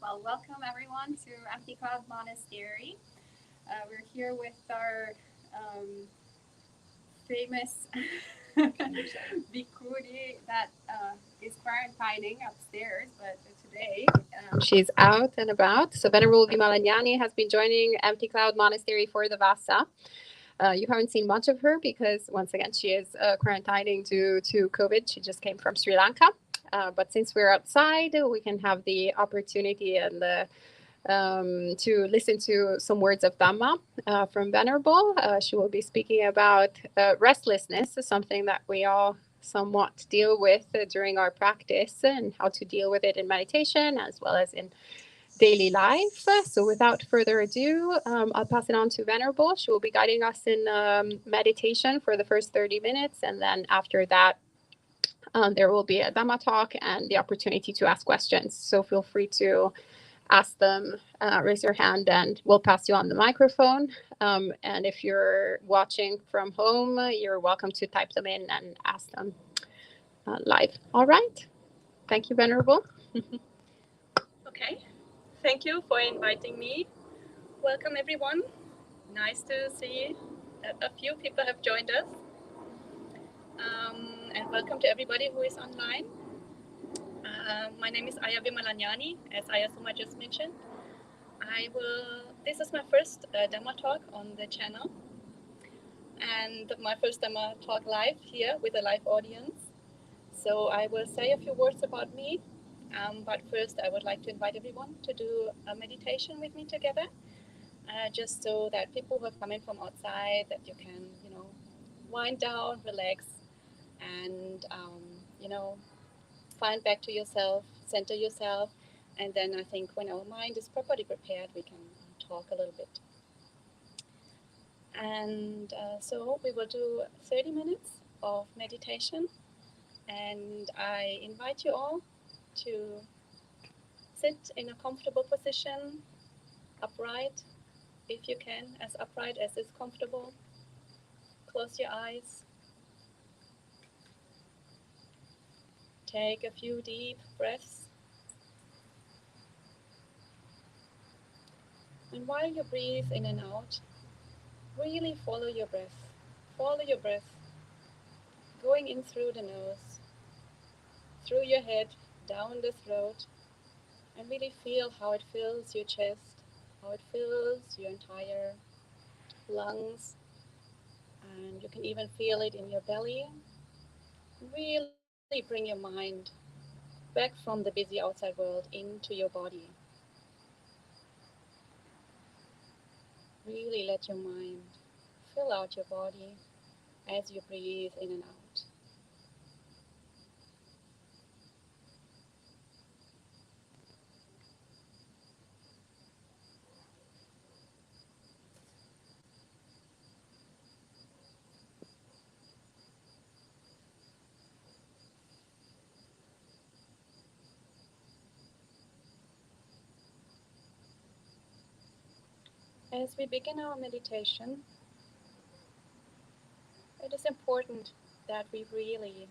Well, welcome everyone to Empty Cloud Monastery. We're here with our famous Bikuri that is quarantining upstairs, but today she's out and about. So Venerable Vimalañāṇi has been joining Empty Cloud Monastery for the Vasa. You haven't seen much of her because, once again, she is quarantining due to COVID. She just came from Sri Lanka. But since we're outside, we can have the opportunity and to listen to some words of Dhamma from Venerable. She will be speaking about restlessness, something that we all somewhat deal with during our practice, and how to deal with it in meditation as well as in daily life. So without further ado, I'll pass it on to Venerable. She will be guiding us in meditation for the first 30 minutes. And then after that, there will be a Dhamma talk and the opportunity to ask questions. So feel free to ask them, raise your hand, and we'll pass you on the microphone. And if you're watching from home, you're welcome to type them in and ask them live. All right. Thank you, Venerable. Okay. Thank you for inviting me. Welcome, everyone. Nice to see that a few people have joined us. And welcome to everybody who is online. My name is Ayyā Vimalañāṇi, as Ayyā Suma just mentioned. This is my first Dhamma talk on the channel, and my first Dhamma talk live here with a live audience. So I will say a few words about me, but first I would like to invite everyone to do a meditation with me together, just so that people who have come in from outside, that you can, wind down, relax, and, find back to yourself, center yourself, and then I think when our mind is properly prepared, we can talk a little bit. And so we will do 30 minutes of meditation, and I invite you all to sit in a comfortable position, upright, if you can, as upright as is comfortable. Close your eyes. Take a few deep breaths. And while you breathe in and out, really follow your breath. Follow your breath, going in through the nose, through your head, down the throat, and really feel how it fills your chest, how it fills your entire lungs, and you can even feel it in your belly. Really bring your mind back from the busy outside world into your body. Really let your mind fill out your body as you breathe in and out. As we begin our meditation, it is important that we really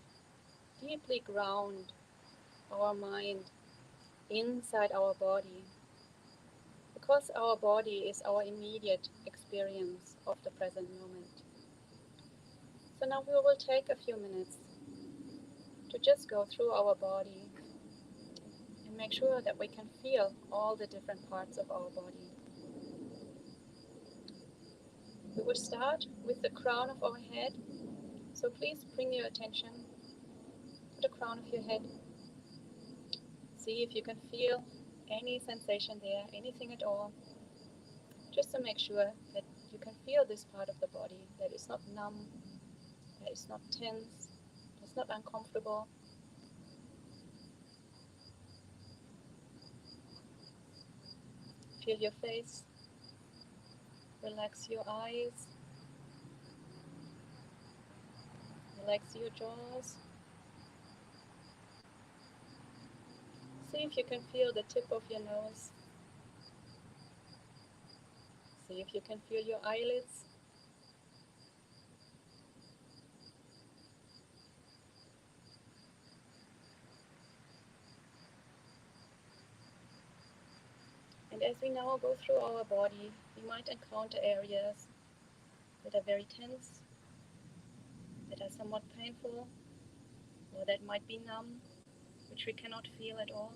deeply ground our mind inside our body, because our body is our immediate experience of the present moment. So now we will take a few minutes to just go through our body and make sure that we can feel all the different parts of our body. We will start with the crown of our head, so please bring your attention to the crown of your head. See if you can feel any sensation there, anything at all, just to make sure that you can feel this part of the body that is not numb, that is not tense, that's not uncomfortable. Feel your face, relax your eyes, relax your jaws. See if you can feel the tip of your nose. See if you can feel your eyelids. And as we now go through our body, we might encounter areas that are very tense, that are somewhat painful, or that might be numb, which we cannot feel at all.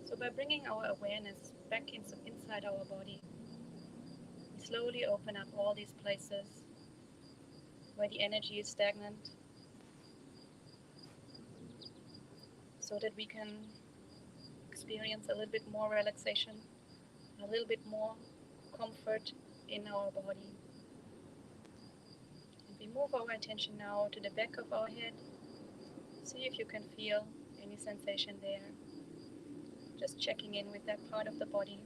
So by bringing our awareness back inside our body, we slowly open up all these places where the energy is stagnant, so that we can experience a little bit more relaxation, a little bit more comfort in our body. And we move our attention now to the back of our head. See if you can feel any sensation there. Just checking in with that part of the body.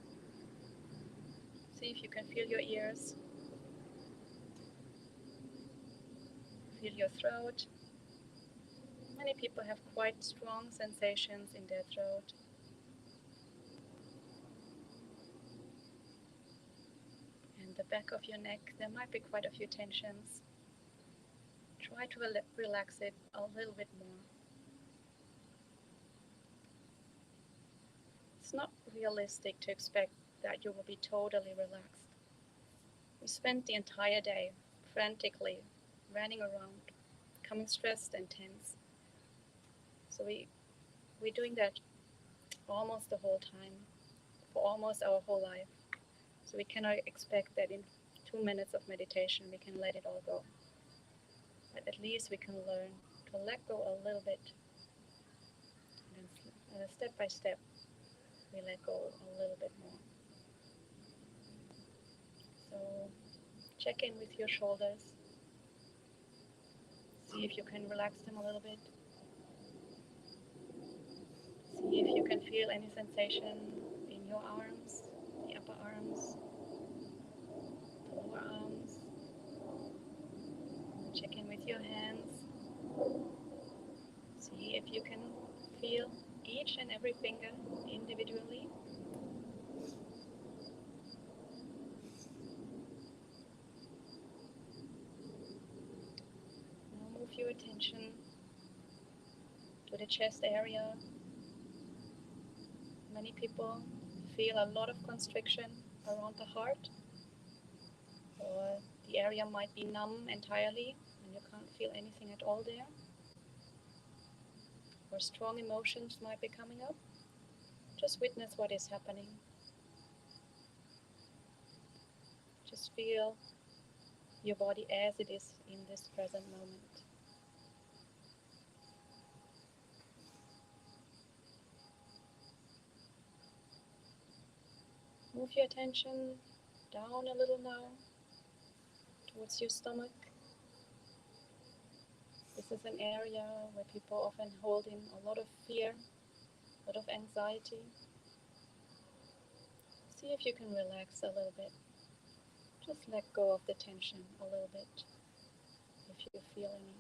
See if you can feel your ears, feel your throat. Many people have quite strong sensations in their throat. And the back of your neck, there might be quite a few tensions. Try to relax it a little bit more. It's not realistic to expect that you will be totally relaxed. We spent the entire day frantically running around, becoming stressed and tense. So we're doing that almost the whole time, for almost our whole life. So we cannot expect that in 2 minutes of meditation we can let it all go. But at least we can learn to let go a little bit. And then step by step, we let go a little bit more. So check in with your shoulders. See if you can relax them a little bit. See if you can feel any sensation in your arms, the upper arms, the lower arms. Check in with your hands. See if you can feel each and every finger individually. Now move your attention to the chest area. Many people feel a lot of constriction around the heart, or the area might be numb entirely and you can't feel anything at all there, or strong emotions might be coming up. Just witness what is happening. Just feel your body as it is in this present moment. Move your attention down a little now towards your stomach. This is an area where people often hold in a lot of fear, a lot of anxiety. See if you can relax a little bit. Just let go of the tension a little bit, if you feel any.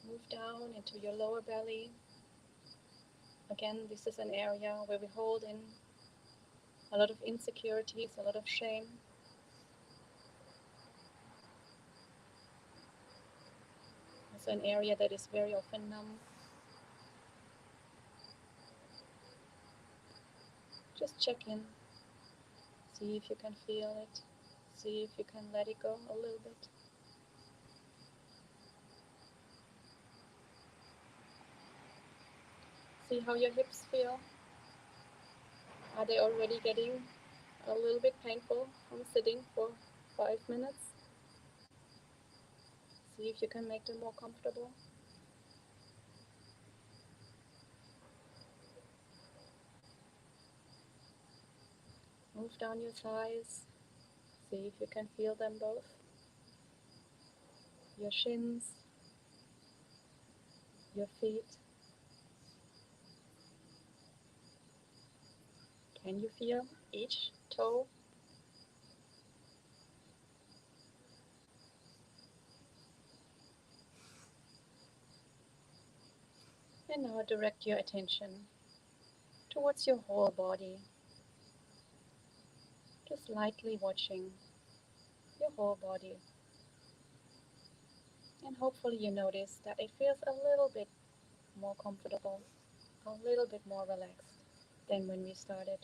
Move down into your lower belly. Again, this is an area where we hold in a lot of insecurities, a lot of shame. Also an area that is very often numb. Just check in. See if you can feel it. See if you can let it go a little bit. See how your hips feel. Are they already getting a little bit painful from sitting for 5 minutes? See if you can make them more comfortable. Move down your thighs. See if you can feel them both. Your shins, your feet. Can you feel each toe? And now direct your attention towards your whole body. Just lightly watching your whole body. And hopefully you notice that it feels a little bit more comfortable, a little bit more relaxed than when we started.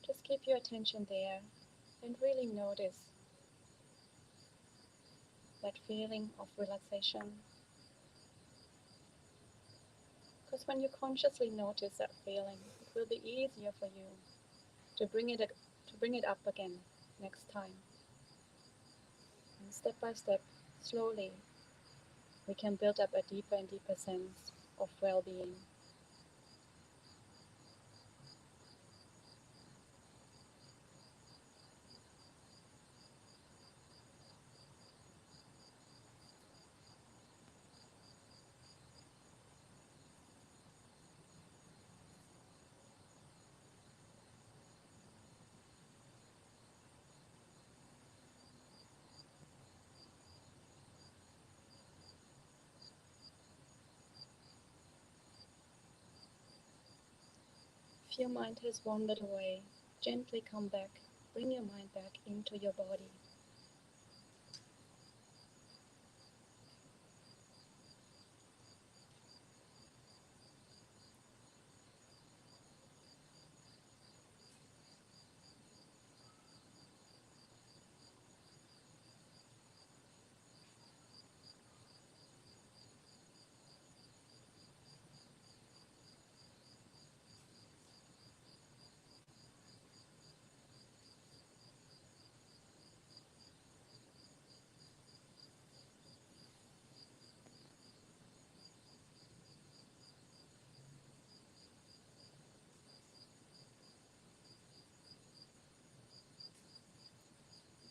Just keep your attention there and really notice that feeling of relaxation. Because when you consciously notice that feeling, it will be easier for you to bring it up again next time. And step by step, slowly, we can build up a deeper and deeper sense of well-being. If your mind has wandered away, gently come back. Bring your mind back into your body.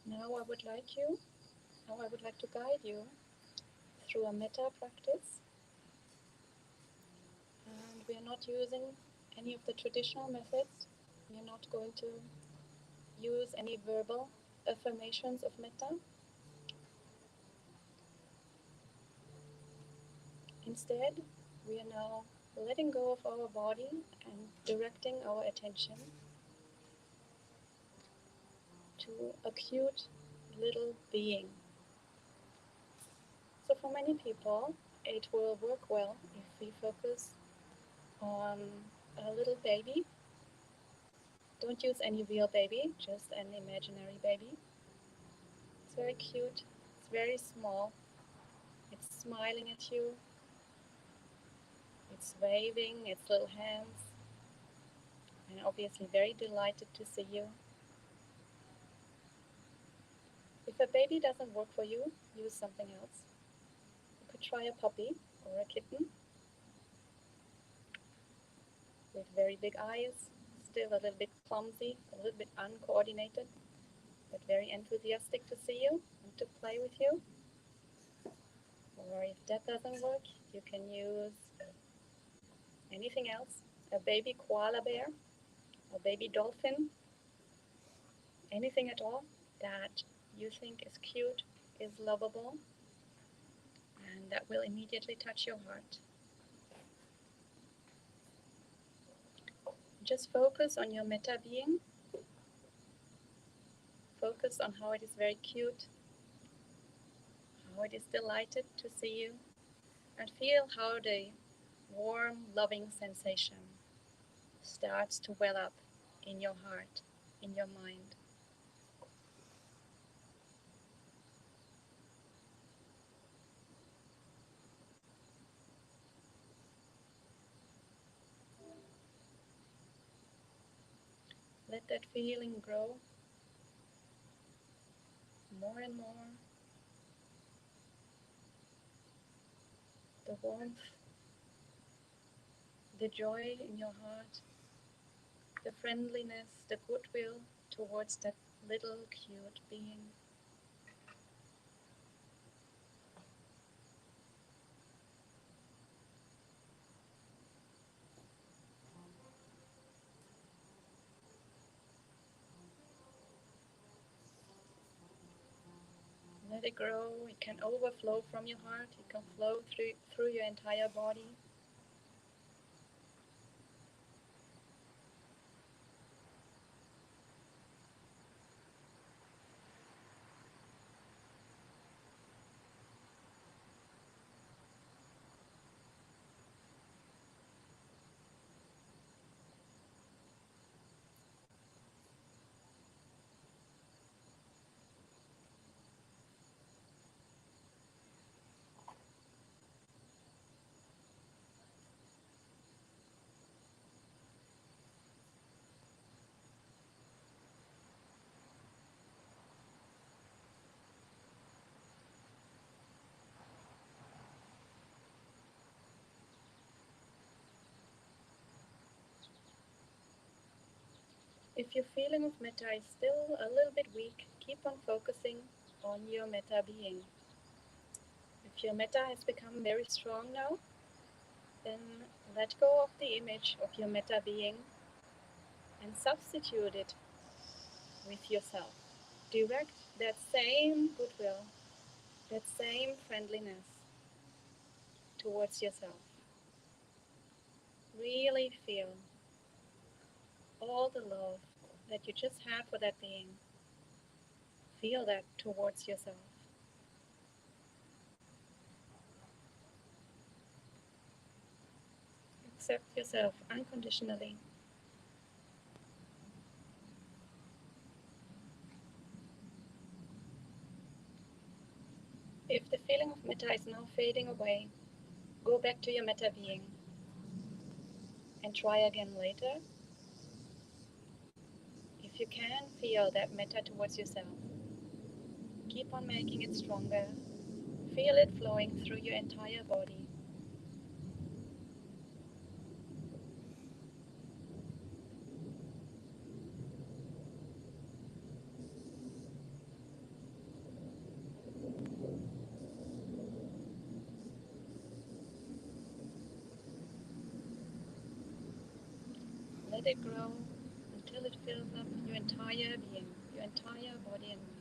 Now I would like to guide you through a metta practice. And we are not using any of the traditional methods. We are not going to use any verbal affirmations of metta. Instead, we are now letting go of our body and directing our attention to a cute little being. So for many people, it will work well if we focus on a little baby. Don't use any real baby, just an imaginary baby. It's very cute, it's very small, it's smiling at you, it's waving its little hands, and obviously very delighted to see you. If a baby doesn't work for you, use something else. You could try a puppy or a kitten with very big eyes, still a little bit clumsy, a little bit uncoordinated, but very enthusiastic to see you and to play with you. Or if that doesn't work, you can use anything else, a baby koala bear, a baby dolphin, anything at all that you think is cute, is lovable, and that will immediately touch your heart. Just focus on your metta being. Focus on how it is very cute, how it is delighted to see you, and feel how the warm, loving sensation starts to well up in your heart, in your mind. Let that feeling grow more and more. The warmth, the joy in your heart, the friendliness, the goodwill towards that little cute being. Let it grow. It can overflow from your heart. It can flow through your entire body. If your feeling of metta is still a little bit weak, keep on focusing on your metta being. If your metta has become very strong now, then let go of the image of your metta being and substitute it with yourself. Direct that same goodwill, that same friendliness towards yourself. Really feel all the love that you just have for that being. Feel that towards yourself. Accept yourself unconditionally. If the feeling of metta is now fading away, go back to your metta being and try again later. If you can feel that metta towards yourself, keep on making it stronger. Feel it flowing through your entire body. Let it grow until it fills up your entire being, your entire body and mind.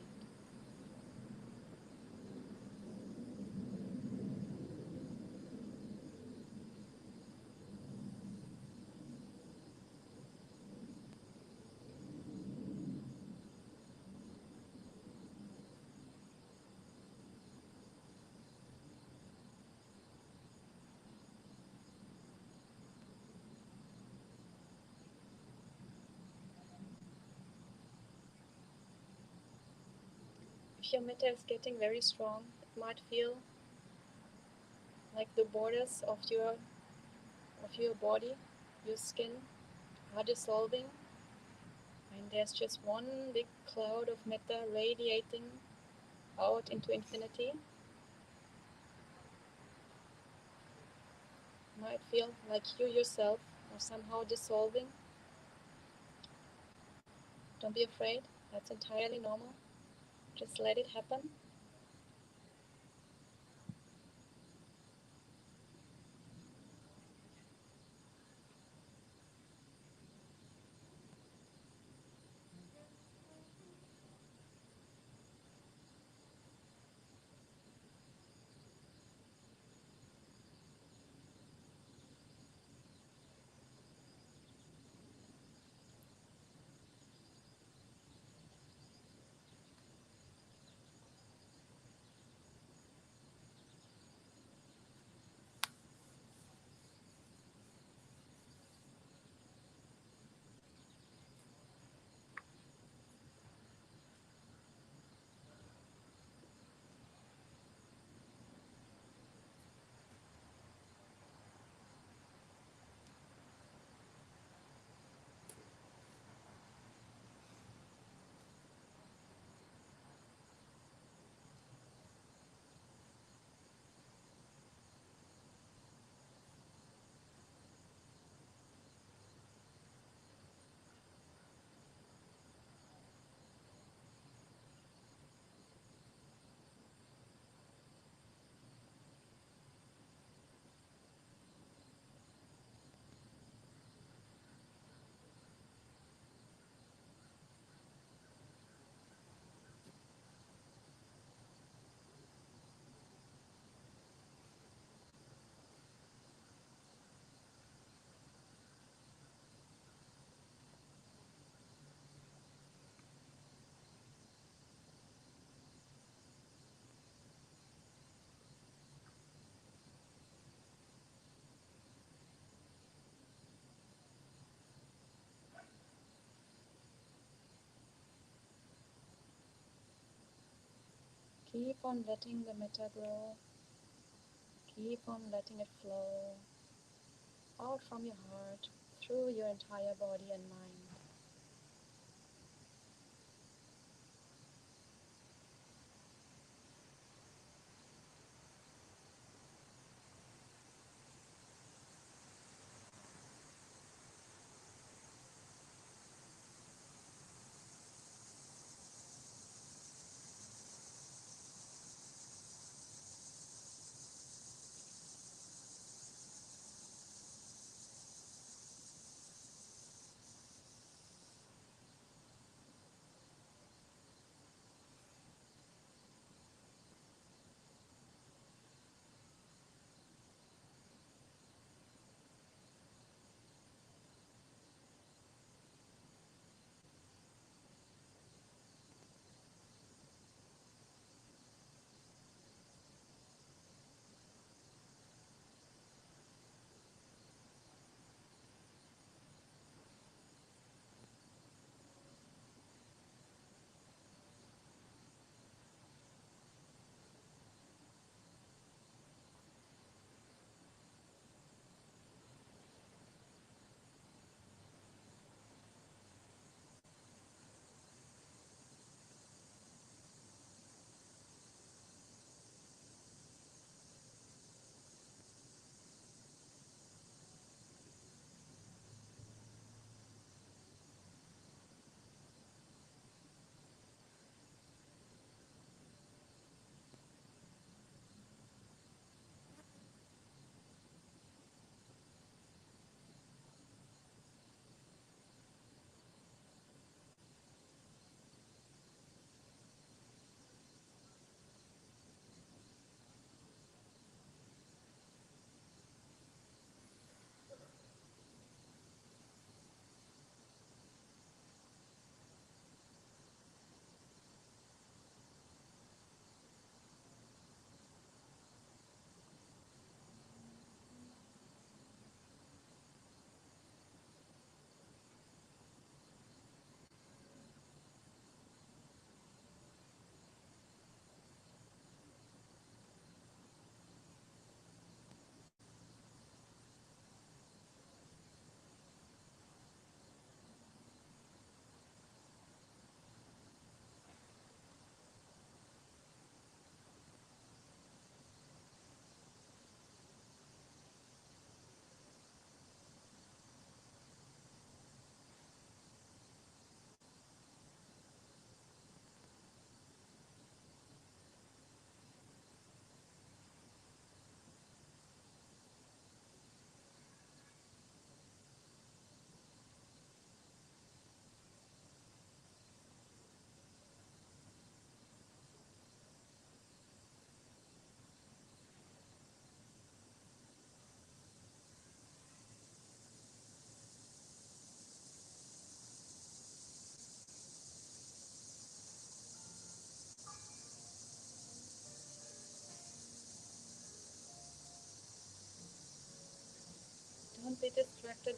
If your metta is getting very strong, it might feel like the borders of your body, your skin are dissolving, and there's just one big cloud of metta radiating out into infinity. You might feel like you yourself are somehow dissolving. Don't be afraid, that's entirely normal. Just let it happen. Keep on letting the metta grow. Keep on letting it flow out from your heart through your entire body and mind.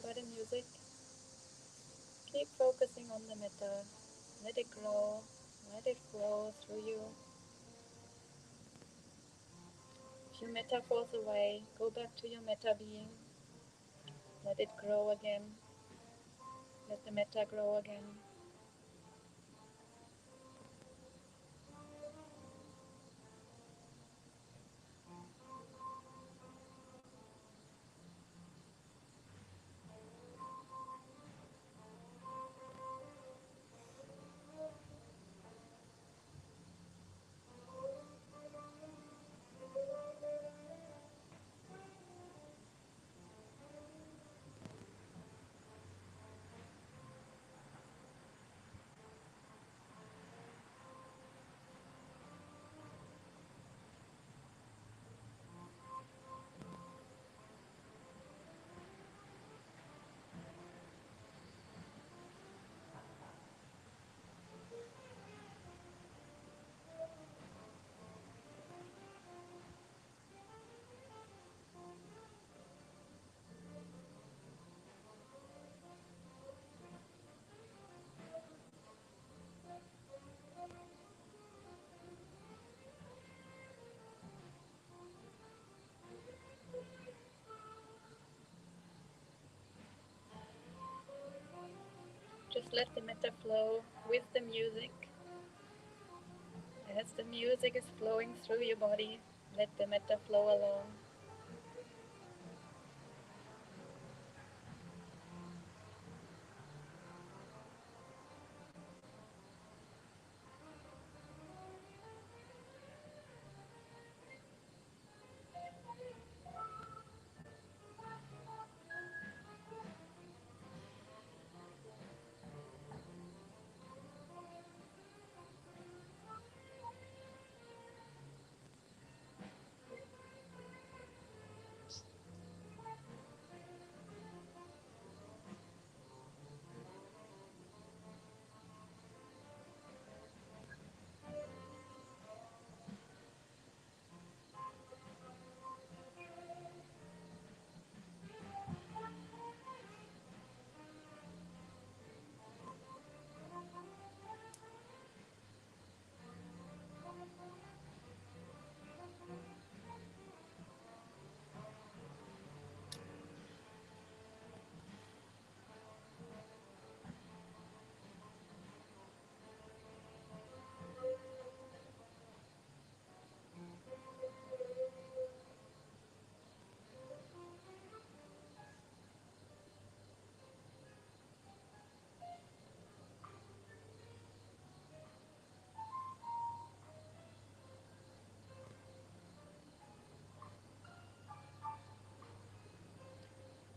by the music, keep focusing on the metta. Let it grow, let it flow through you. If your metta falls away, go back to your metta being. Let it grow again. Let the metta grow again. Just let the metta flow with the music. As the music is flowing through your body, let the metta flow along.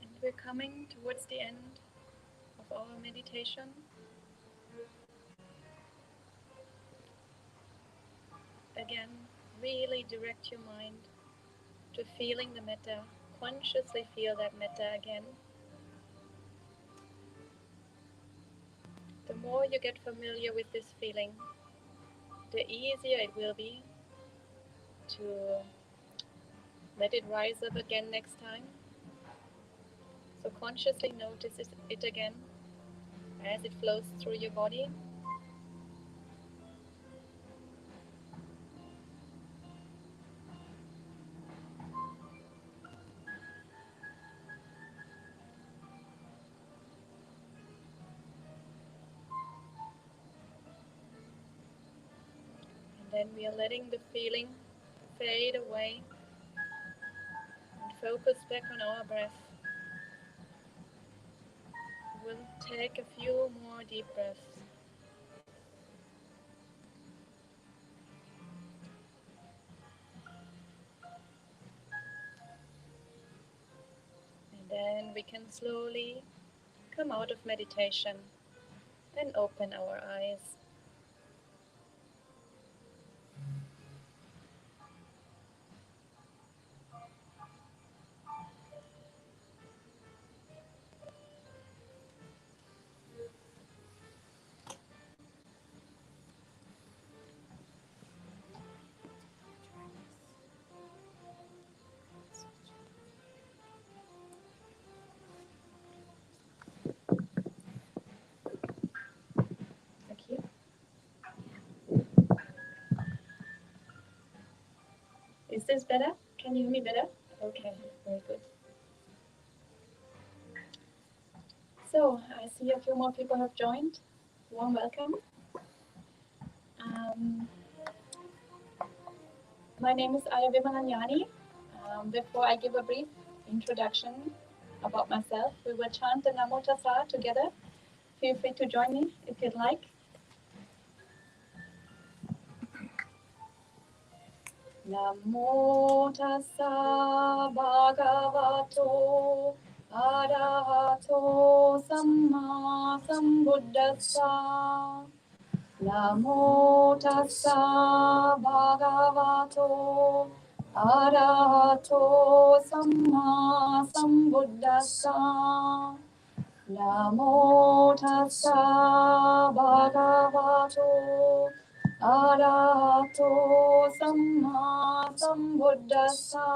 And we're coming towards the end of our meditation. Again, really direct your mind to feeling the metta. Consciously feel that metta again. The more you get familiar with this feeling, the easier it will be to let it rise up again next time. So consciously notice it again as it flows through your body. And then we are letting the feeling fade away and focus back on our breath. We'll take a few more deep breaths. And then we can slowly come out of meditation and open our eyes. Is this better? Can you hear me better? Okay, very good. So, I see a few more people have joined. Warm welcome. My name is Ayyā Vimalañāṇi. Before I give a brief introduction about myself, we will chant the Namo Tassa together. Feel free to join me if you'd like. Namo Tassa Bhagavato Arahato Samma Sambuddhassa. Namo Tassa Bhagavato Arahato Samma Sambuddhassa. Namo Tassa Bhagavato Arahato Samma Sambuddhassa.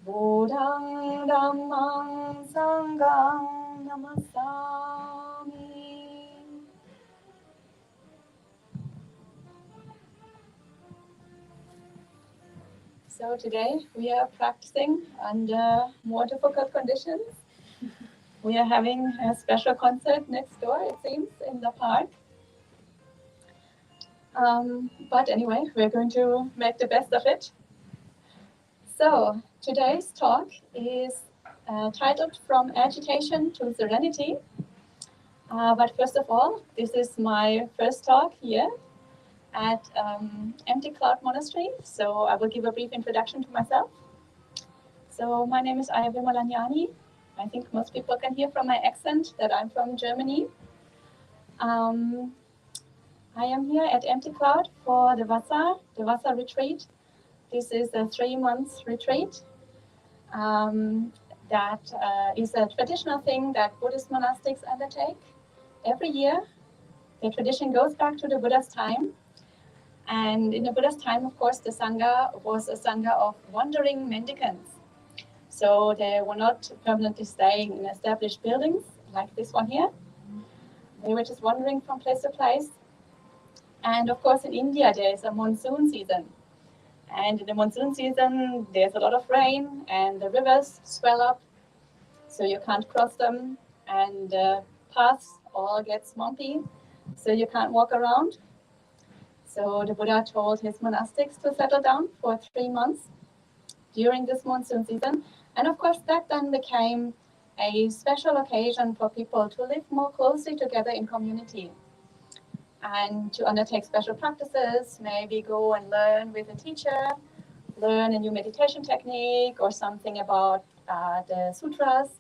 Buddhaṃ Dhammaṃ Sanghaṃ Namasami. So today we are practicing under more difficult conditions. We are having a special concert next door, it seems, in the park. But anyway, we're going to make the best of it. So today's talk is titled From Agitation to Serenity. But first of all, this is my first talk here at Empty Cloud Monastery. So I will give a brief introduction to myself. So my name is Ayyā Vimalañāṇi. I think most people can hear from my accent that I'm from Germany. I am here at Empty Cloud for the Vassa retreat. This is a 3-month retreat. That is a traditional thing that Buddhist monastics undertake every year. The tradition goes back to the Buddha's time. And in the Buddha's time, of course, the Sangha was a Sangha of wandering mendicants. So they were not permanently staying in established buildings like this one here. They were just wandering from place to place. And of course, in India, there is a monsoon season. And in the monsoon season, there's a lot of rain and the rivers swell up, so you can't cross them. And the paths all get swampy, so you can't walk around. So the Buddha told his monastics to settle down for 3 months during this monsoon season. And of course, that then became a special occasion for people to live more closely together in community and to undertake special practices, maybe go and learn with a teacher, learn a new meditation technique or something about the sutras,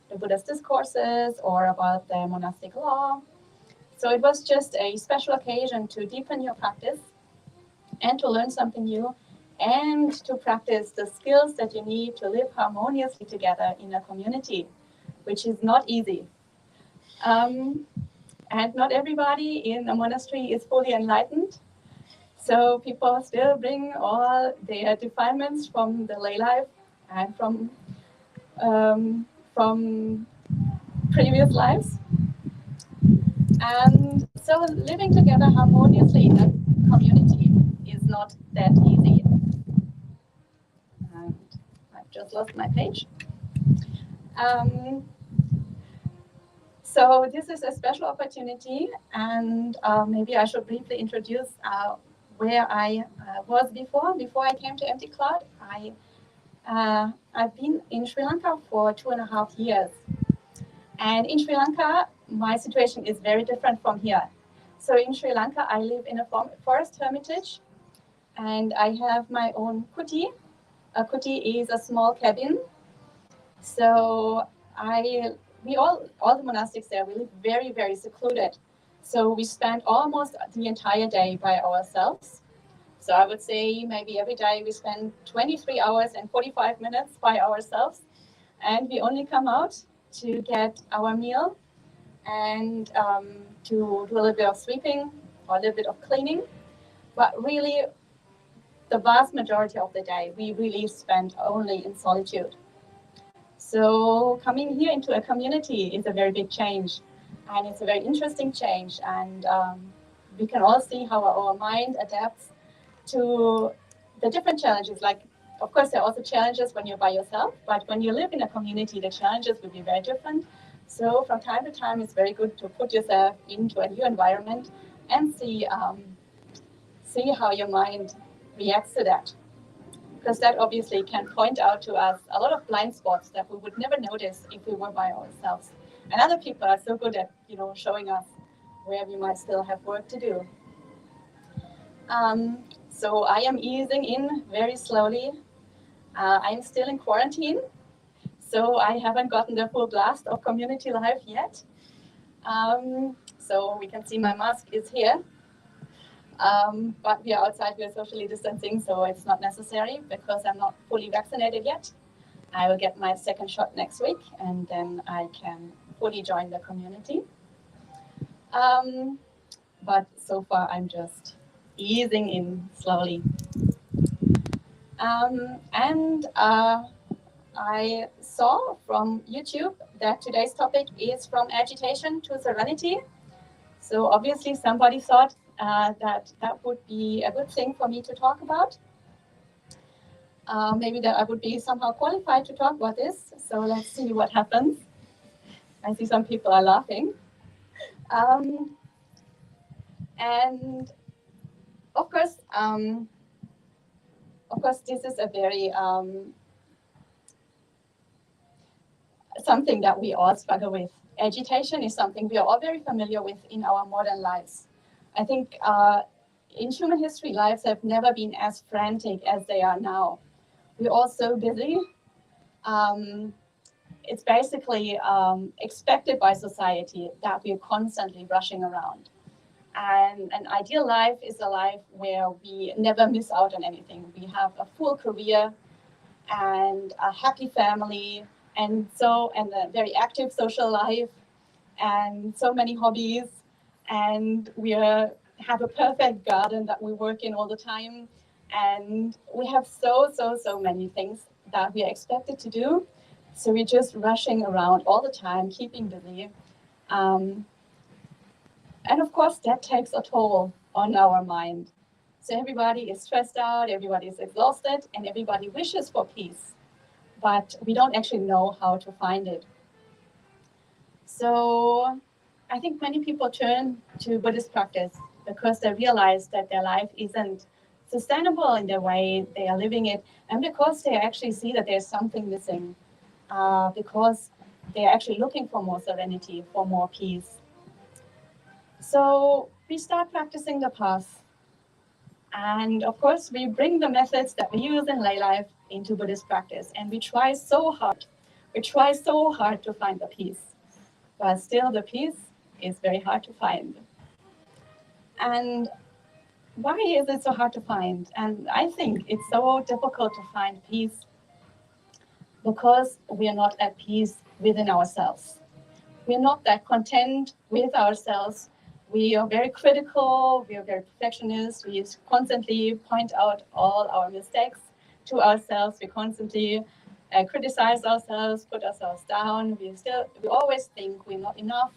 the Buddha's discourses, or about the monastic law. So it was just a special occasion to deepen your practice and to learn something new and to practice the skills that you need to live harmoniously together in a community, which is not easy. And not everybody in a monastery is fully enlightened. So people still bring all their defilements from the lay life and from previous lives. And so living together harmoniously in a community is not that easy. And I've just lost my page. So this is a special opportunity, and maybe I should briefly introduce where I was before I came to Empty Cloud. I've been in Sri Lanka for 2.5 years. And in Sri Lanka, my situation is very different from here. So in Sri Lanka, I live in a forest hermitage, and I have my own kuti. A kuti is a small cabin. So all the monastics there, we live very, very secluded. So we spend almost the entire day by ourselves. So I would say maybe every day we spend 23 hours and 45 minutes by ourselves. And we only come out to get our meal and to do a little bit of sweeping or a little bit of cleaning. But really, the vast majority of the day, we really spend only in solitude. So coming here into a community is a very big change, and it's a very interesting change. And we can all see how our mind adapts to the different challenges, like, of course, there are also challenges when you're by yourself, but when you live in a community, the challenges will be very different. So from time to time, it's very good to put yourself into a new environment and see how your mind reacts to that. Because that obviously can point out to us a lot of blind spots that we would never notice if we were by ourselves. And other people are so good at, showing us where we might still have work to do. So I am easing in very slowly. I'm still in quarantine, so I haven't gotten the full blast of community life yet. So we can see my mask is here. But we are outside, we are socially distancing, so it's not necessary because I'm not fully vaccinated yet. I will get my second shot next week, and then I can fully join the community. But so far, I'm just easing in slowly. And I saw from YouTube that today's topic is from agitation to serenity. So obviously somebody thought that would be a good thing for me to talk about. Maybe that I would be somehow qualified to talk about this. So let's see what happens. I see some people are laughing. And of course, this is a very something that we all struggle with. Agitation is something we are all very familiar with in our modern lives. I think in human history, lives have never been as frantic as they are now. We're all so busy. It's basically expected by society that we're constantly rushing around. And an ideal life is a life where we never miss out on anything. We have a full career and a happy family, and a very active social life, and so many hobbies, and we have a perfect garden that we work in all the time, and we have so many things that we are expected to do. So we're just rushing around all the time, keeping busy. And of course, that takes a toll on our mind. So everybody is stressed out, everybody is exhausted, and everybody wishes for peace, but we don't actually know how to find it. So I think many people turn to Buddhist practice because they realize that their life isn't sustainable in the way they are living it, and because they actually see that there's something missing, because they're actually looking for more serenity, for more peace. So we start practicing the path. And of course, we bring the methods that we use in lay life into Buddhist practice. And we try so hard. We try so hard to find the peace. But still, the peace is very hard to find. And why is it so hard to find? And I think it's so difficult to find peace because we are not at peace within ourselves. We're not that content with ourselves. We are very critical, we are very perfectionist, we constantly point out all our mistakes to ourselves, we constantly criticize ourselves, put ourselves down. We always think we're not enough,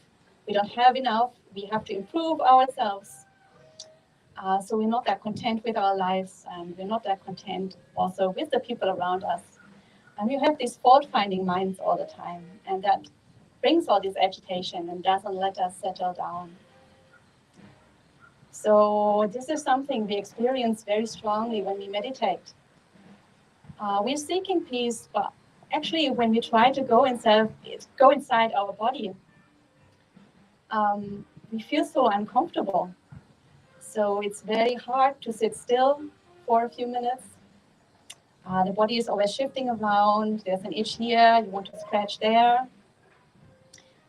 we don't have enough, we have to improve ourselves. So we're not that content with our lives, and we're not that content also with the people around us. And we have these fault-finding minds all the time, and that brings all this agitation and doesn't let us settle down. So this is something we experience very strongly when we meditate. We're seeking peace, but actually when we try to go inside our body, we feel so uncomfortable. So it's very hard to sit still for a few minutes. The body is always shifting around. There's an itch here, you want to scratch there.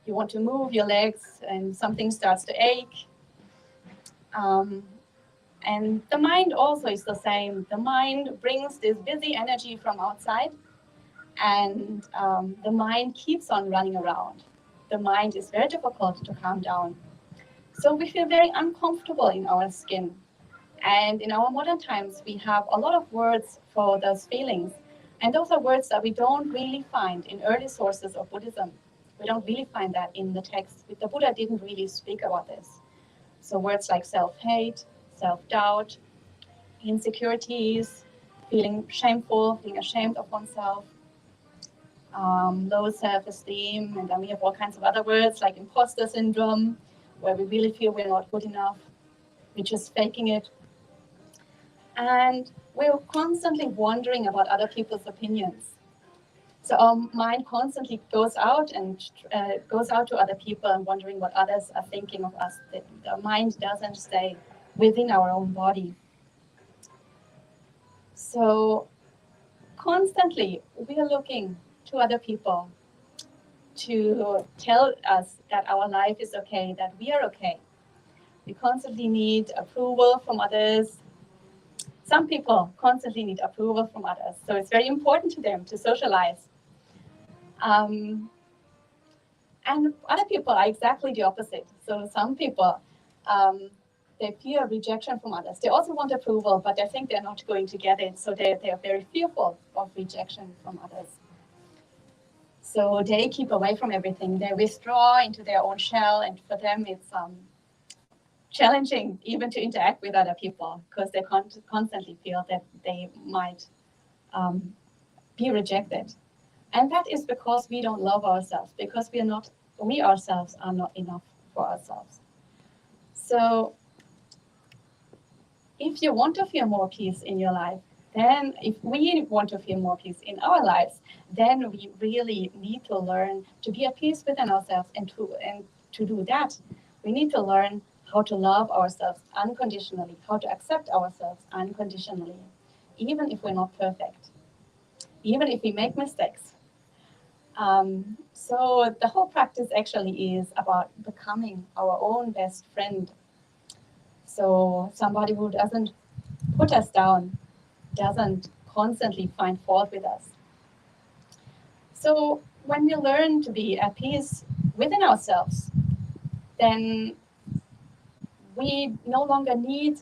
You want to move your legs and something starts to ache. And the mind also is the same. The mind brings this busy energy from outside, and the mind keeps on running around. The mind is very difficult to calm down. So we feel very uncomfortable in our skin. And in our modern times, we have a lot of words for those feelings. And those are words that we don't really find in early sources of Buddhism. We don't really find that in the text. The Buddha didn't really speak about this. So words like self-hate, self-doubt, insecurities, feeling shameful, feeling ashamed of oneself, low self-esteem, and then we have all kinds of other words like imposter syndrome, where we really feel we're not good enough, we're just faking it. And we're constantly wondering about other people's opinions. So our mind constantly goes out to other people and wondering what others are thinking of us. The mind doesn't stay within our own body. So constantly we are looking to other people to tell us that our life is okay, that we are okay. We constantly need approval from others. Some people constantly need approval from others, so it's very important to them to socialize. And other people are exactly the opposite. So some people, they fear rejection from others. They also want approval, but they think they're not going to get it. So they are very fearful of rejection from others. So they keep away from everything. They withdraw into their own shell, and for them it's challenging even to interact with other people because they constantly feel that they might be rejected. And that is because we don't love ourselves, because we ourselves are not enough for ourselves. So if you want to feel more peace in your life, then if we want to feel more peace in our lives, then we really need to learn to be at peace within ourselves. And to do that, we need to learn how to love ourselves unconditionally, how to accept ourselves unconditionally, even if we're not perfect, even if we make mistakes. So the whole practice actually is about becoming our own best friend. So somebody who doesn't put us down, doesn't constantly find fault with us. So when we learn to be at peace within ourselves, then we no longer need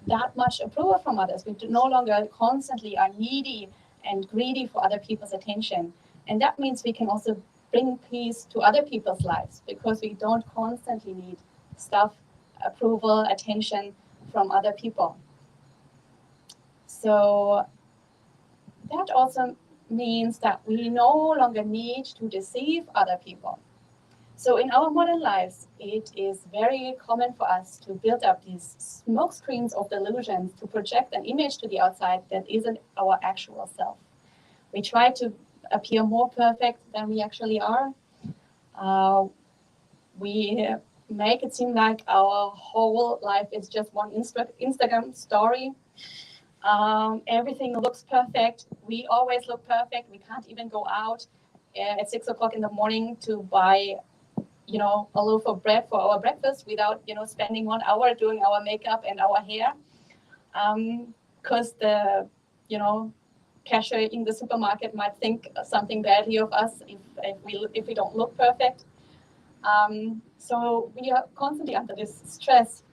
that much approval from others. We no longer constantly are needy and greedy for other people's attention. And that means we can also bring peace to other people's lives because we don't constantly need stuff, approval, attention from other people. So that also means that we no longer need to deceive other people. So in our modern lives, it is very common for us to build up these smoke screens of delusions to project an image to the outside that isn't our actual self. We try to appear more perfect than we actually are. We make it seem like our whole life is just one Instagram story. Everything looks perfect. We always look perfect. We can't even go out at 6 o'clock in the morning to buy, a loaf of bread for our breakfast without, spending 1 hour doing our makeup and our hair. Because the, cashier in the supermarket might think something badly of us if we don't look perfect. So we are constantly under this stress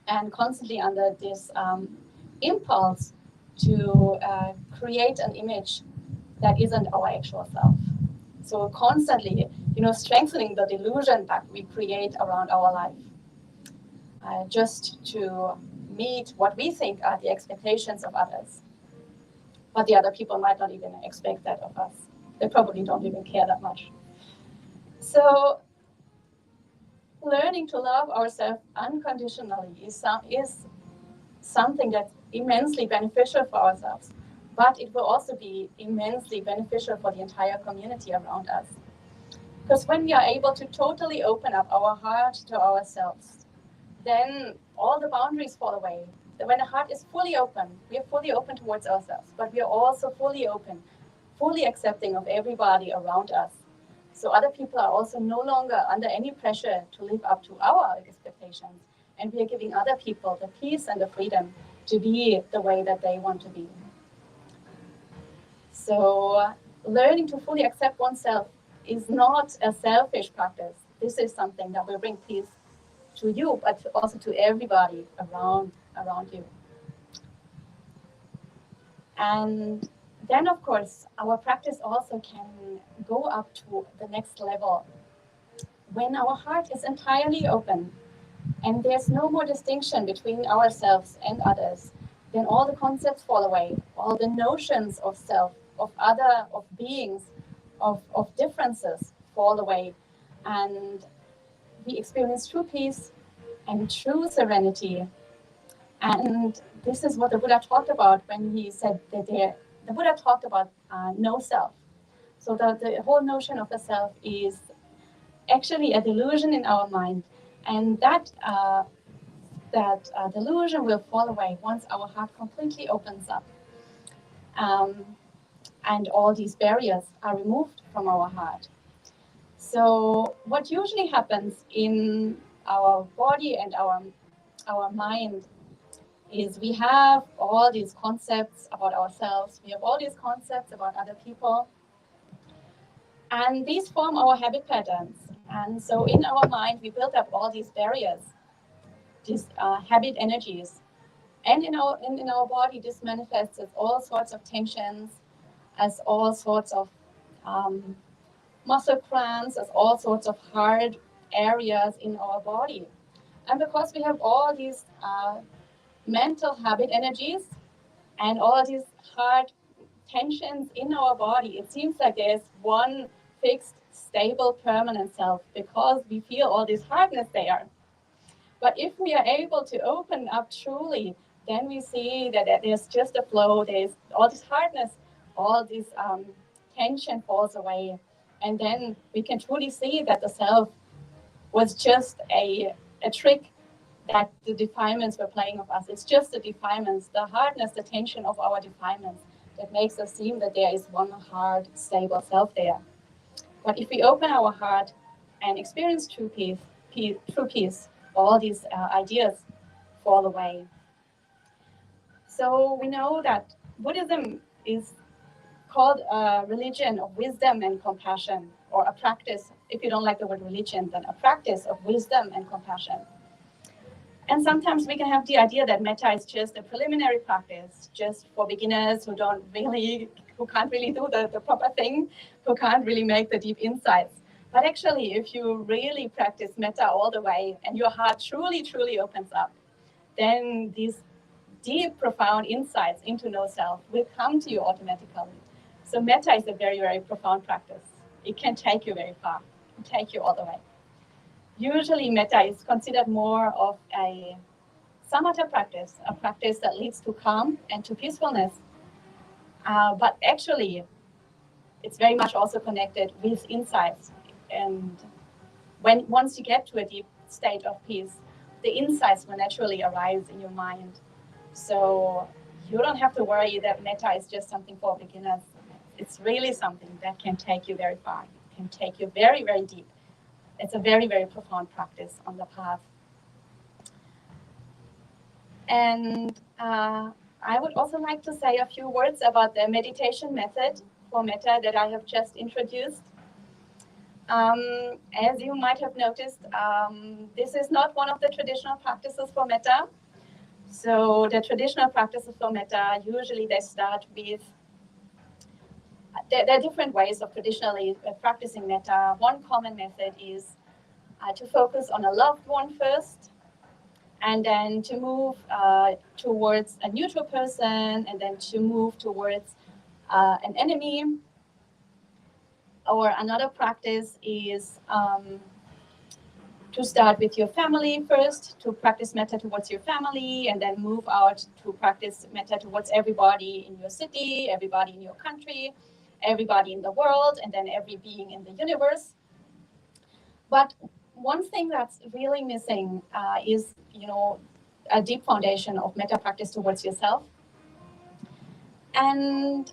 and constantly under this impulse to create an image that isn't our actual self. So constantly, strengthening the delusion that we create around our life, just to meet what we think are the expectations of others. But the other people might not even expect that of us. They probably don't even care that much. So learning to love ourselves unconditionally is something that's immensely beneficial for ourselves, but it will also be immensely beneficial for the entire community around us. Because when we are able to totally open up our heart to ourselves, then all the boundaries fall away. When the heart is fully open, we are fully open towards ourselves, but we are also fully open, fully accepting of everybody around us. So other people are also no longer under any pressure to live up to our expectations. And we are giving other people the peace and the freedom to be the way that they want to be. So learning to fully accept oneself is not a selfish practice. This is something that will bring peace to you, but also to everybody around you. And then, of course, our practice also can go up to the next level. When our heart is entirely open and there's no more distinction between ourselves and others, then all the concepts fall away, all the notions of self, of other, of beings, of differences fall away. And we experience true peace and true serenity. And this is what the Buddha talked about when he said that the Buddha talked about no self. So the whole notion of the self is actually a delusion in our mind. And that delusion will fall away once our heart completely opens up. And all these barriers are removed from our heart. So what usually happens in our body and our mind is we have all these concepts about ourselves, we have all these concepts about other people, and these form our habit patterns. And so in our mind, we build up all these barriers, these habit energies. And in our body, this manifests as all sorts of tensions, as all sorts of muscle cramps, as all sorts of hard areas in our body. And because we have all these mental habit energies and all these hard tensions in our body, it seems like there's one fixed, stable, permanent self because we feel all this hardness there. But if we are able to open up truly, then we see that there's just a flow, there's all this hardness, all this tension falls away. And then we can truly see that the self was just a trick that the defilements were playing of us. It's just the defilements, the hardness, the tension of our defilements that makes us seem that there is one hard, stable self there. But if we open our heart and experience true peace, all these ideas fall away. So we know that Buddhism is called a religion of wisdom and compassion, or a practice, if you don't like the word religion, then a practice of wisdom and compassion. And sometimes we can have the idea that metta is just a preliminary practice, just for beginners who can't really do the proper thing, who can't really make the deep insights. But actually, if you really practice metta all the way and your heart truly, truly opens up, then these deep, profound insights into no self will come to you automatically. So metta is a very, very profound practice. It can take you very far, it can take you all the way. Usually metta is considered more of a samatha practice, a practice that leads to calm and to peacefulness. But actually, it's very much also connected with insights. And once you get to a deep state of peace, the insights will naturally arise in your mind. So you don't have to worry that metta is just something for beginners. It's really something that can take you very far, it can take you very, very deep. It's a very, very profound practice on the path. And I would also like to say a few words about the meditation method for metta that I have just introduced. As you might have noticed, this is not one of the traditional practices for metta. So the traditional practices for metta, usually they start with, there are different ways of traditionally practicing metta. One common method is to focus on a loved one first, and then to move towards a neutral person, and then to move towards an enemy. Or another practice is to start with your family first, to practice metta towards your family, and then move out to practice metta towards everybody in your city, everybody in your country, everybody in the world, and then every being in the universe. But one thing that's really missing is, a deep foundation of metta practice towards yourself. And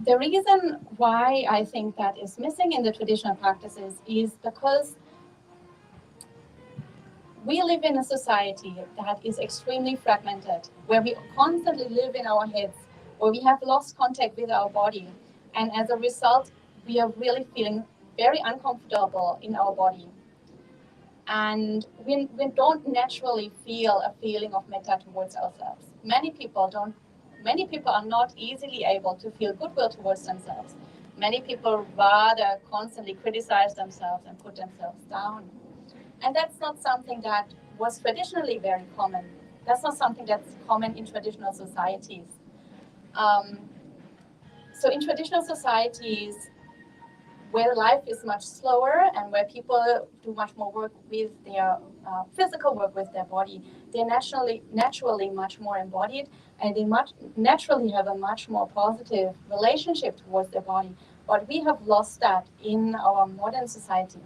the reason why I think that is missing in the traditional practices is because we live in a society that is extremely fragmented, where we constantly live in our heads, where we have lost contact with our body. And as a result, we are really feeling very uncomfortable in our body. And we don't naturally feel a feeling of metta towards ourselves. Many people are not easily able to feel goodwill towards themselves. Many people rather constantly criticize themselves and put themselves down. And that's not something that was traditionally very common. That's not something that's common in traditional societies. So in traditional societies, where life is much slower and where people do much more work with their physical work with their body, they're naturally much more embodied, and they naturally have a much more positive relationship towards their body. But we have lost that in our modern society.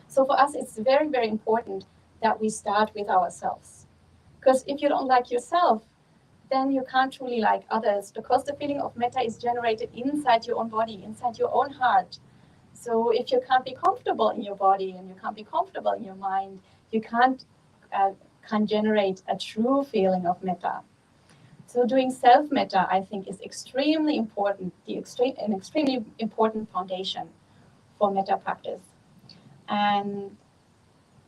So for us, it's very, very important that we start with ourselves. Because if you don't like yourself, then you can't truly like others, because the feeling of metta is generated inside your own body, inside your own heart. So if you can't be comfortable in your body and you can't be comfortable in your mind, you can't generate a true feeling of metta. So doing self-metta, I think, is extremely important, an extremely important foundation for metta practice. And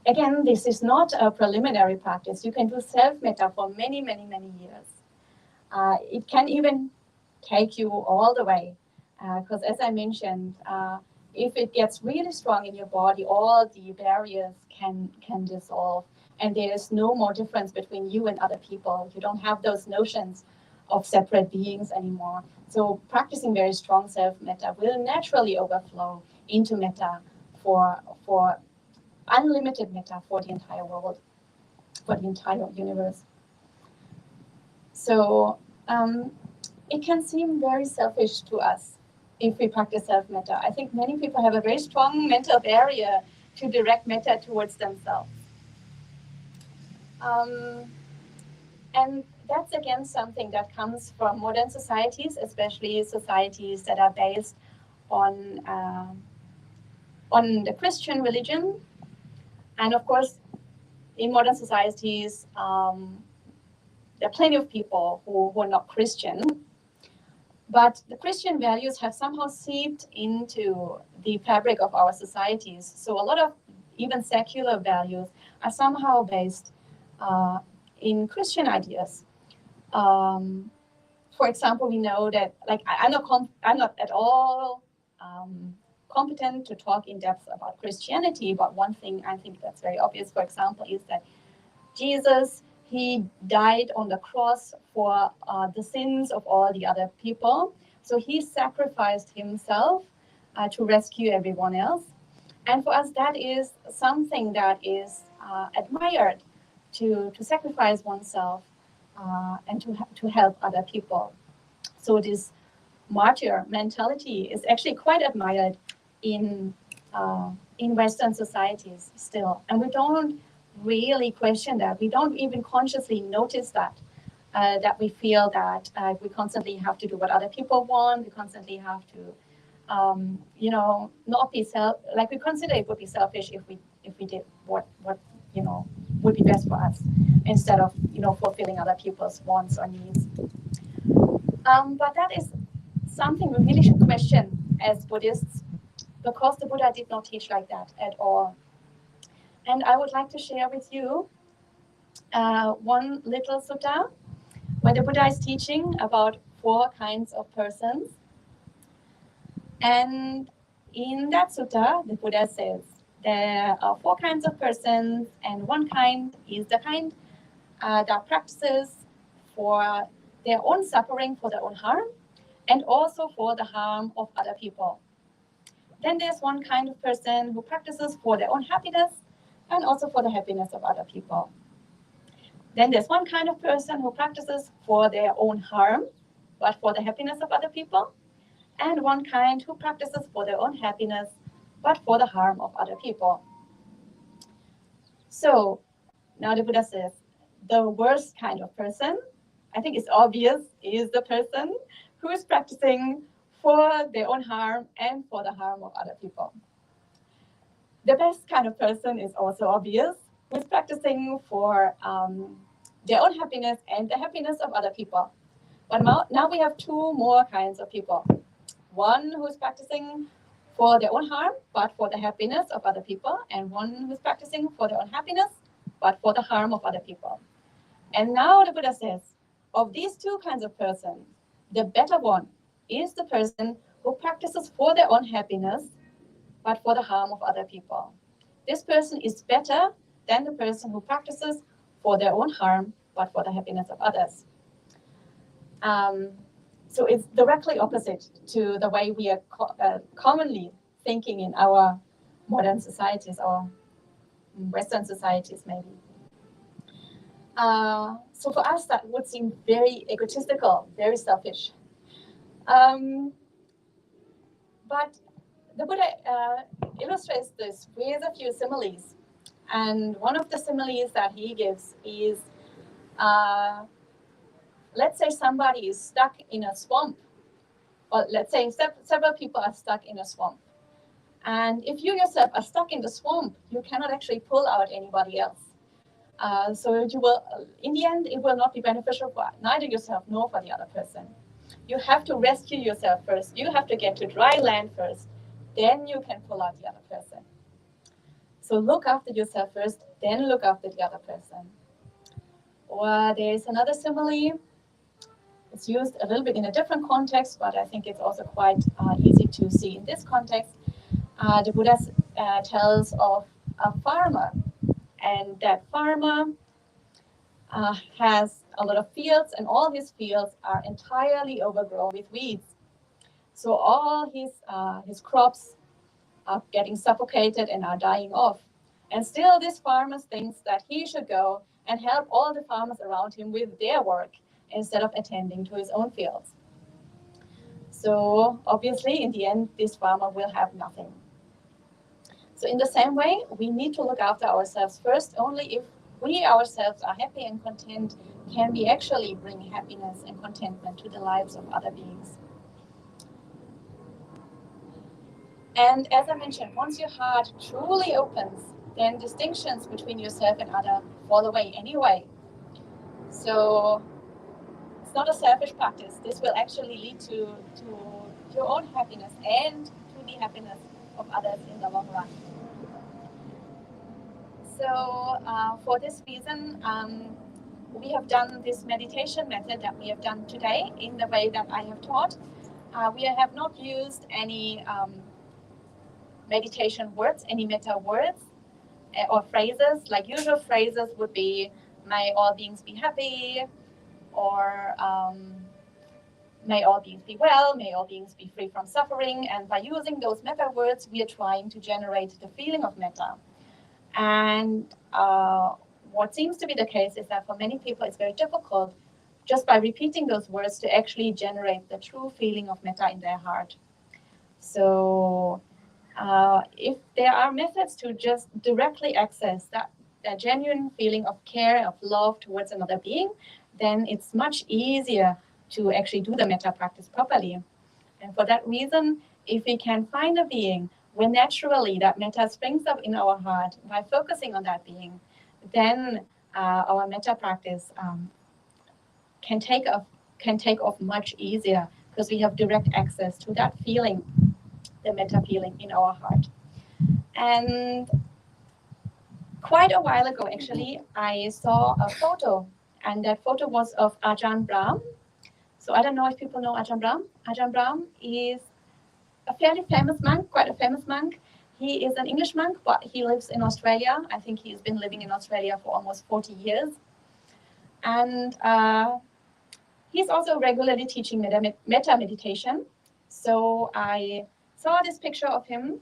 again, this is not a preliminary practice. You can do self-metta for many, many, many years. It can even take you all the way, because as I mentioned, if it gets really strong in your body, all the barriers can dissolve, and there is no more difference between you and other people. You don't have those notions of separate beings anymore. So practicing very strong self-metta will naturally overflow into metta for unlimited metta for the entire world, for the entire universe. So it can seem very selfish to us if we practice self-metta. I think many people have a very strong mental barrier to direct metta towards themselves. And that's again something that comes from modern societies, especially societies that are based on the Christian religion. And of course, in modern societies, there are plenty of people who are not Christian, but the Christian values have somehow seeped into the fabric of our societies. So a lot of even secular values are somehow based in Christian ideas. For example, we know that, like, I'm not at all competent to talk in depth about Christianity, but one thing I think that's very obvious, for example, is that Jesus, he died on the cross for the sins of all the other people. So he sacrificed himself to rescue everyone else. And for us, that is something that is admired, to sacrifice oneself and to help other people. So this martyr mentality is actually quite admired in Western societies still. And we don't really question that. We don't even consciously notice that, that we feel that we constantly have to do what other people want. We constantly have to, not be like we consider it would be selfish if we did what would be best for us, instead of fulfilling other people's wants or needs. But that is something we really should question as Buddhists, because the Buddha did not teach like that at all. And I would like to share with you one little sutta where the Buddha is teaching about 4 kinds of persons. And in that sutta, the Buddha says there are 4 kinds of persons, and one kind is the kind that practices for their own suffering, for their own harm, and also for the harm of other people. Then there's one kind of person who practices for their own happiness and also for the happiness of other people. Then there's one kind of person who practices for their own harm, but for the happiness of other people. And one kind who practices for their own happiness, but for the harm of other people. So now the Buddha says, the worst kind of person, I think it's obvious, is the person who is practicing for their own harm and for the harm of other people. The best kind of person is also obvious, who is practicing for their own happiness and the happiness of other people. But now we have 2 more kinds of people. One who is practicing for their own harm, but for the happiness of other people, and one who is practicing for their own happiness, but for the harm of other people. And now the Buddha says, of these 2 kinds of persons, the better one is the person who practices for their own happiness, but for the harm of other people. This person is better than the person who practices for their own harm, but for the happiness of others. So it's directly opposite to the way we are commonly thinking in our modern societies or Western societies, maybe. So for us, that would seem very egotistical, very selfish. But the Buddha illustrates this with a few similes. And one of the similes that he gives is, let's say somebody is stuck in a swamp. Or let's say several people are stuck in a swamp. And if you yourself are stuck in the swamp, you cannot actually pull out anybody else. So you will, in the end, it will not be beneficial for neither yourself nor for the other person. You have to rescue yourself first. You have to get to dry land first. Then you can pull out the other person. So look after yourself first, then look after the other person. Or there is another simile. It's used a little bit in a different context, but I think it's also quite easy to see in this context. The Buddha tells of a farmer, and that farmer has a lot of fields, and all his fields are entirely overgrown with weeds. So all his crops are getting suffocated and are dying off. And still this farmer thinks that he should go and help all the farmers around him with their work instead of attending to his own fields. So obviously, in the end, this farmer will have nothing. So in the same way, we need to look after ourselves first. Only if we ourselves are happy and content can we actually bring happiness and contentment to the lives of other beings. And as I mentioned, once your heart truly opens, then distinctions between yourself and other fall away anyway. So it's not a selfish practice. This will actually lead to your own happiness and to the happiness of others in the long run. So for this reason, we have done this meditation method that we have done today in the way that I have taught. We have not used any meditation words, any metta words or phrases. Like usual phrases would be, may all beings be happy, or may all beings be well, may all beings be free from suffering. And by using those metta words, we are trying to generate the feeling of metta. And what seems to be the case is that for many people, it's very difficult just by repeating those words to actually generate the true feeling of metta in their heart. So if there are methods to just directly access that genuine feeling of care, of love towards another being, then it's much easier to actually do the metta practice properly. And for that reason, if we can find a being where naturally that metta springs up in our heart by focusing on that being, then our metta practice can take off much easier because we have direct access to that feeling, the metta feeling in our heart. And quite a while ago, actually, I saw a photo, and that photo was of Ajahn Brahm. So I don't know if people know Ajahn Brahm. Ajahn Brahm is a fairly famous monk, quite a famous monk. He is an English monk, but he lives in Australia. I think he's been living in Australia for almost 40 years. And he's also regularly teaching metta meditation. So I saw this picture of him,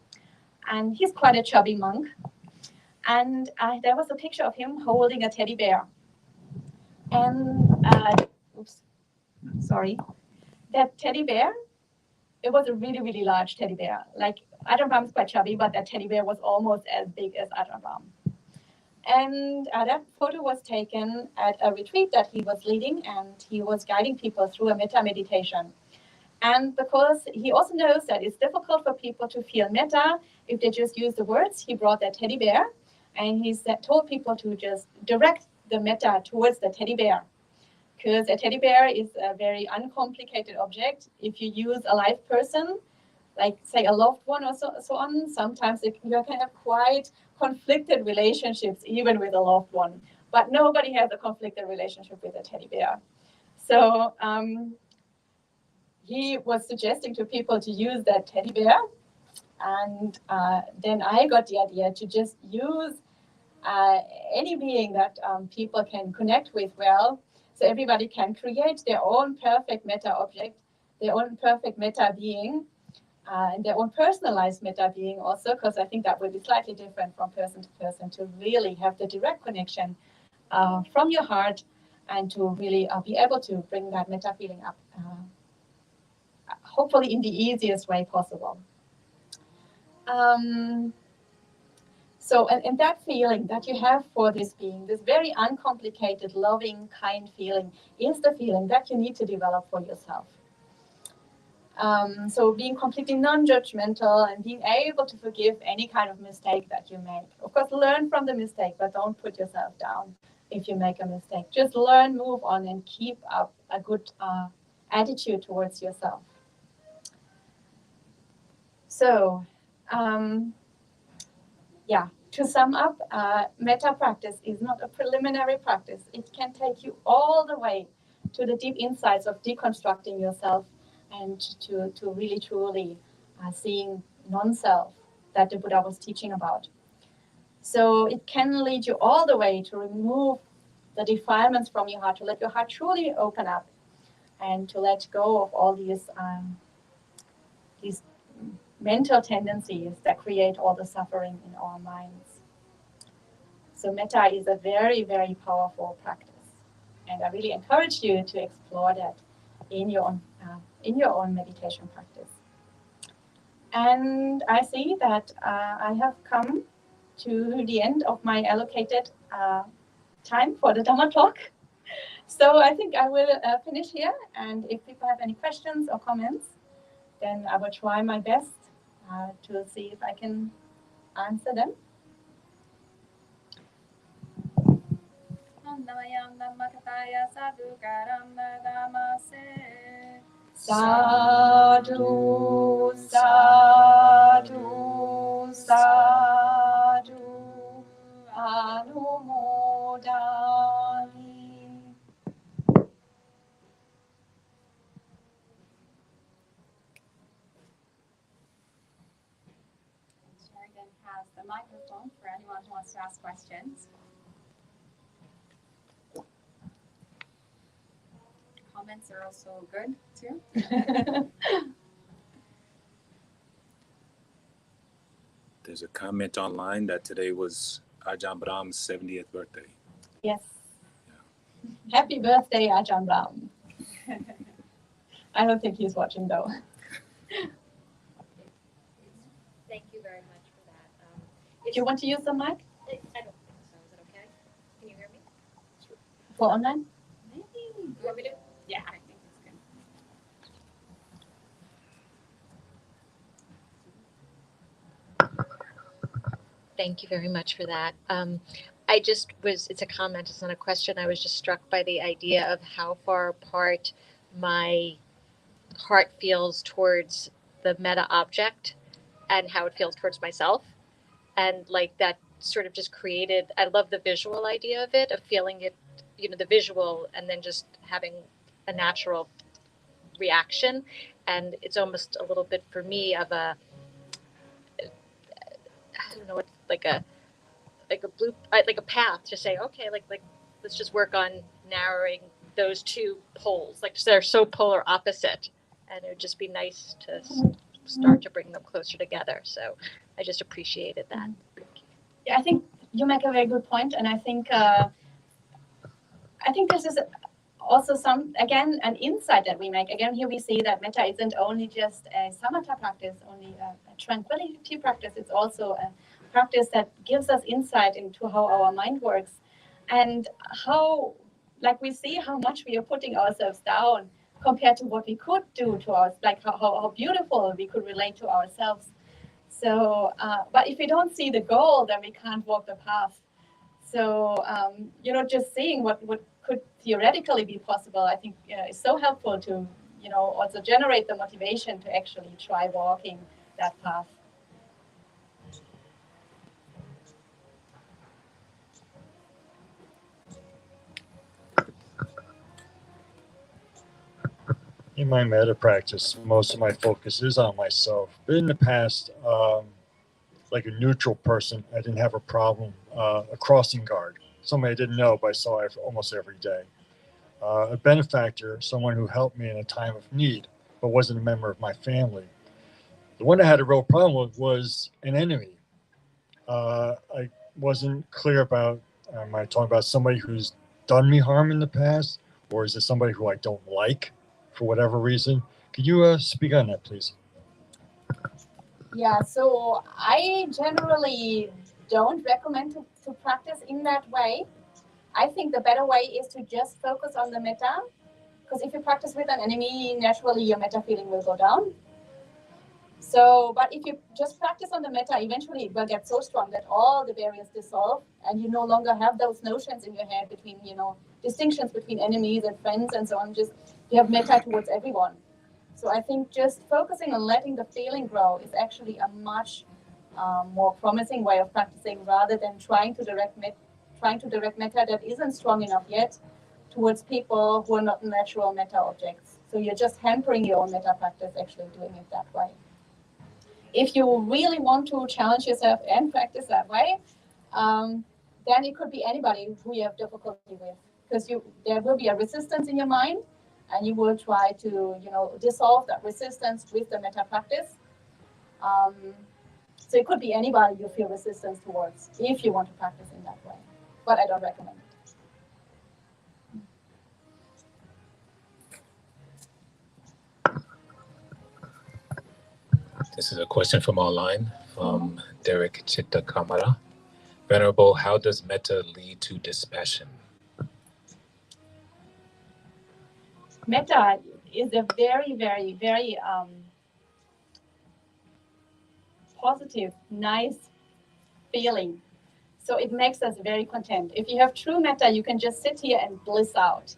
and he's quite a chubby monk. And there was a picture of him holding a teddy bear. And, that teddy bear, it was a really, really large teddy bear. Like, Ajahn Brahm is quite chubby, but that teddy bear was almost as big as Ajahn Brahm. And that photo was taken at a retreat that he was leading, and he was guiding people through a metta meditation. And because he also knows that it's difficult for people to feel metta if they just use the words, he brought that teddy bear, and he told people to just direct the metta towards the teddy bear. Because a teddy bear is a very uncomplicated object. If you use a live person, like say a loved one or so on, sometimes you can have quite conflicted relationships even with a loved one. But nobody has a conflicted relationship with a teddy bear. So he was suggesting to people to use that teddy bear. And then I got the idea to just use any being that people can connect with well. So everybody can create their own perfect meta object, their own perfect meta being, and their own personalized meta being also, because I think that will be slightly different from person to person, to really have the direct connection from your heart and to really be able to bring that meta feeling up, hopefully in the easiest way possible. So, and that feeling that you have for this being, this very uncomplicated, loving, kind feeling, is the feeling that you need to develop for yourself. So being completely non-judgmental and being able to forgive any kind of mistake that you make. Of course, learn from the mistake, but don't put yourself down if you make a mistake. Just learn, move on, and keep up a good attitude towards yourself. So, yeah, to sum up, metta practice is not a preliminary practice. It can take you all the way to the deep insights of deconstructing yourself and to really truly seeing non-self that the Buddha was teaching about. So it can lead you all the way to remove the defilements from your heart, to let your heart truly open up and to let go of all these mental tendencies that create all the suffering in our minds. So metta is a very, very powerful practice. And I really encourage you to explore that in your own meditation practice. And I see that I have come to the end of my allocated time for the Dhamma talk. So I think I will finish here. And if people have any questions or comments, then I will try my best to see if I can answer them. Sadhu, sadhu, sadhu, anumodami. Sheridan has the microphone for anyone who wants to ask questions. Comments are also good too. There's a comment online that today was Ajahn Brahm's 70th birthday. Yes. Yeah. Happy birthday, Ajahn Brahm. I don't think he's watching though. Thank you very much for that. Do you want to use the mic? I don't think so. Is it okay? Can you hear me? For online? Maybe. You want me to? Yeah. Okay. I think it's good. Thank you very much for that. It's a comment, it's not a question. I was just struck by the idea of how far apart my heart feels towards the meta object and how it feels towards myself. And like that sort of just created, I love the visual idea of it, of feeling it, the visual, and then just having a natural reaction. And it's almost a little bit for me of a, I don't know, it's like a path to say, okay, like let's just work on narrowing those two poles. Like they're so polar opposite, and it would just be nice to start to bring them closer together. So I just appreciated that. Yeah, I think you make a very good point, and I think this is also an insight that we make. Again, here we see that metta isn't only just a samatha practice, only a tranquility practice. It's also a practice that gives us insight into how our mind works and how, like, we see how much we are putting ourselves down compared to what we could do to us, like how beautiful we could relate to ourselves. So, but if we don't see the goal, then we can't walk the path. So, just seeing what could theoretically be possible, I think is so helpful to, also generate the motivation to actually try walking that path. In my metta practice, most of my focus is on myself. But in the past, like a neutral person, I didn't have a problem a crossing guard, somebody I didn't know, but I saw almost every day. A benefactor, someone who helped me in a time of need, but wasn't a member of my family. The one I had a real problem with was an enemy. I wasn't clear about, am I talking about somebody who's done me harm in the past, or is it somebody who I don't like for whatever reason? Could you speak on that, please? Yeah, so I generally don't recommend to practice in that way. I think the better way is to just focus on the metta, because if you practice with an enemy, naturally your metta feeling will go down. So, but if you just practice on the metta, eventually it will get so strong that all the barriers dissolve and you no longer have those notions in your head between, distinctions between enemies and friends and so on. Just you have metta towards everyone. So I think just focusing on letting the feeling grow is actually a much more promising way of practicing, rather than trying to direct metta that isn't strong enough yet towards people who are not natural metta objects. So you're just hampering your own metta practice actually doing it that way. If you really want to challenge yourself and practice that way, then it could be anybody who you have difficulty with, because there will be a resistance in your mind, and you will try to dissolve that resistance with the metta practice. So it could be anybody you feel resistance towards if you want to practice in that way, but I don't recommend it. This is a question from online from Derek Chitta Kamara. Venerable, how does metta lead to dispassion? Metta is a very, very, very positive, nice feeling. So it makes us very content. If you have true metta, you can just sit here and bliss out.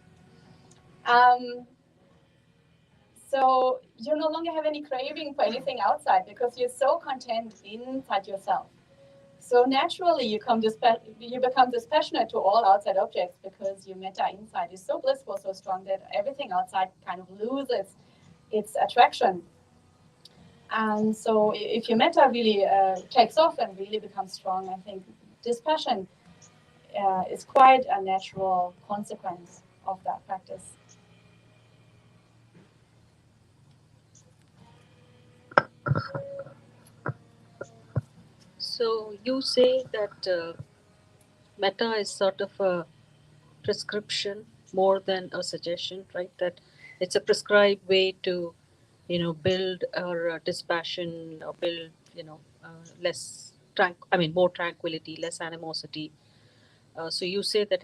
So you no longer have any craving for anything outside because you're so content inside yourself. So naturally, you become dispassionate to all outside objects because your metta inside is so blissful, so strong that everything outside kind of loses its attraction. And so if your metta really takes off and really becomes strong, I think dispassion is quite a natural consequence of that practice. So you say that metta is sort of a prescription more than a suggestion, right? That it's a prescribed way to, build our dispassion or build, more tranquility, less animosity. So you say that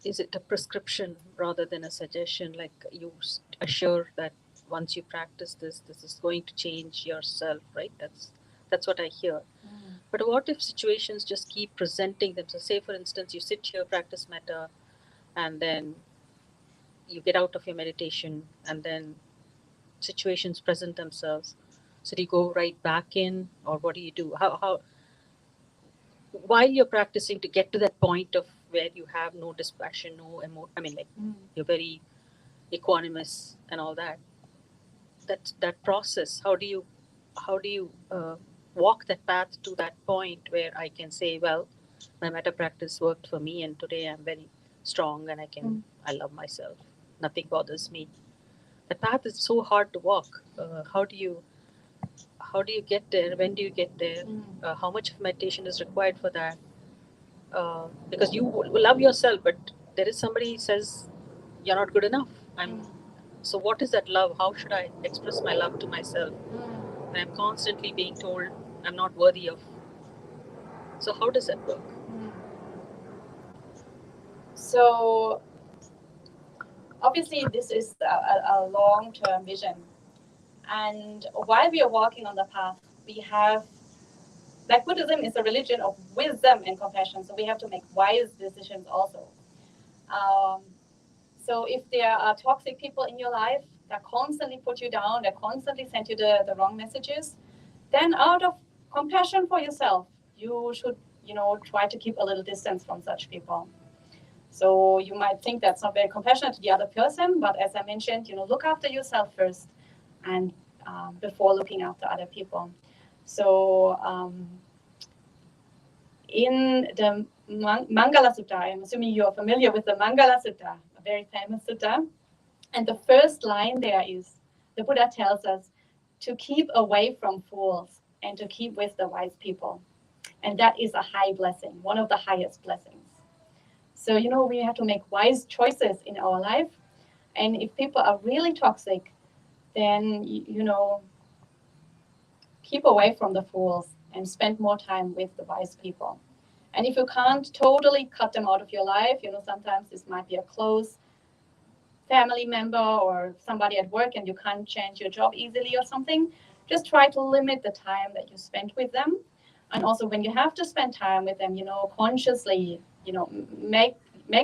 is it a prescription rather than a suggestion? Like you assure that once you practice this is going to change yourself, right? That's what I hear. But what if situations just keep presenting themselves? Say, for instance, you sit here, practice metta, and then you get out of your meditation, and then situations present themselves. So do you go right back in, or what do you do? How while you're practicing to get to that point of where you have no dispassion, no you're very equanimous and all that. That process. How do you walk that path to that point where I can say, well, my metta practice worked for me, and today I'm very strong, and I love myself. Nothing bothers me. The path is so hard to walk. How do you get there? When do you get there? How much of meditation is required for that? Because you love yourself, but there is somebody who says you're not good enough. So what is that love? How should I express my love to myself? And I'm constantly being told I'm not worthy of. So how does that work? So obviously this is a long-term vision. And while we are walking on the path, we have, like Buddhism is a religion of wisdom and compassion. So we have to make wise decisions also. So if there are toxic people in your life that constantly put you down, that constantly send you the wrong messages, then out of compassion for yourself, you should, try to keep a little distance from such people. So you might think that's not very compassionate to the other person, but as I mentioned, look after yourself first, and before looking after other people. So in the Mangala Sutta. I'm assuming you're familiar with the Mangala Sutta, a very famous sutta. And the first line there is, the Buddha tells us to keep away from fools and to keep with the wise people. And that is a high blessing, one of the highest blessings. So, we have to make wise choices in our life. And if people are really toxic, then, keep away from the fools and spend more time with the wise people. And if you can't totally cut them out of your life, sometimes this might be a close family member or somebody at work and you can't change your job easily or something, just try to limit the time that you spend with them. And also when you have to spend time with them, consciously, make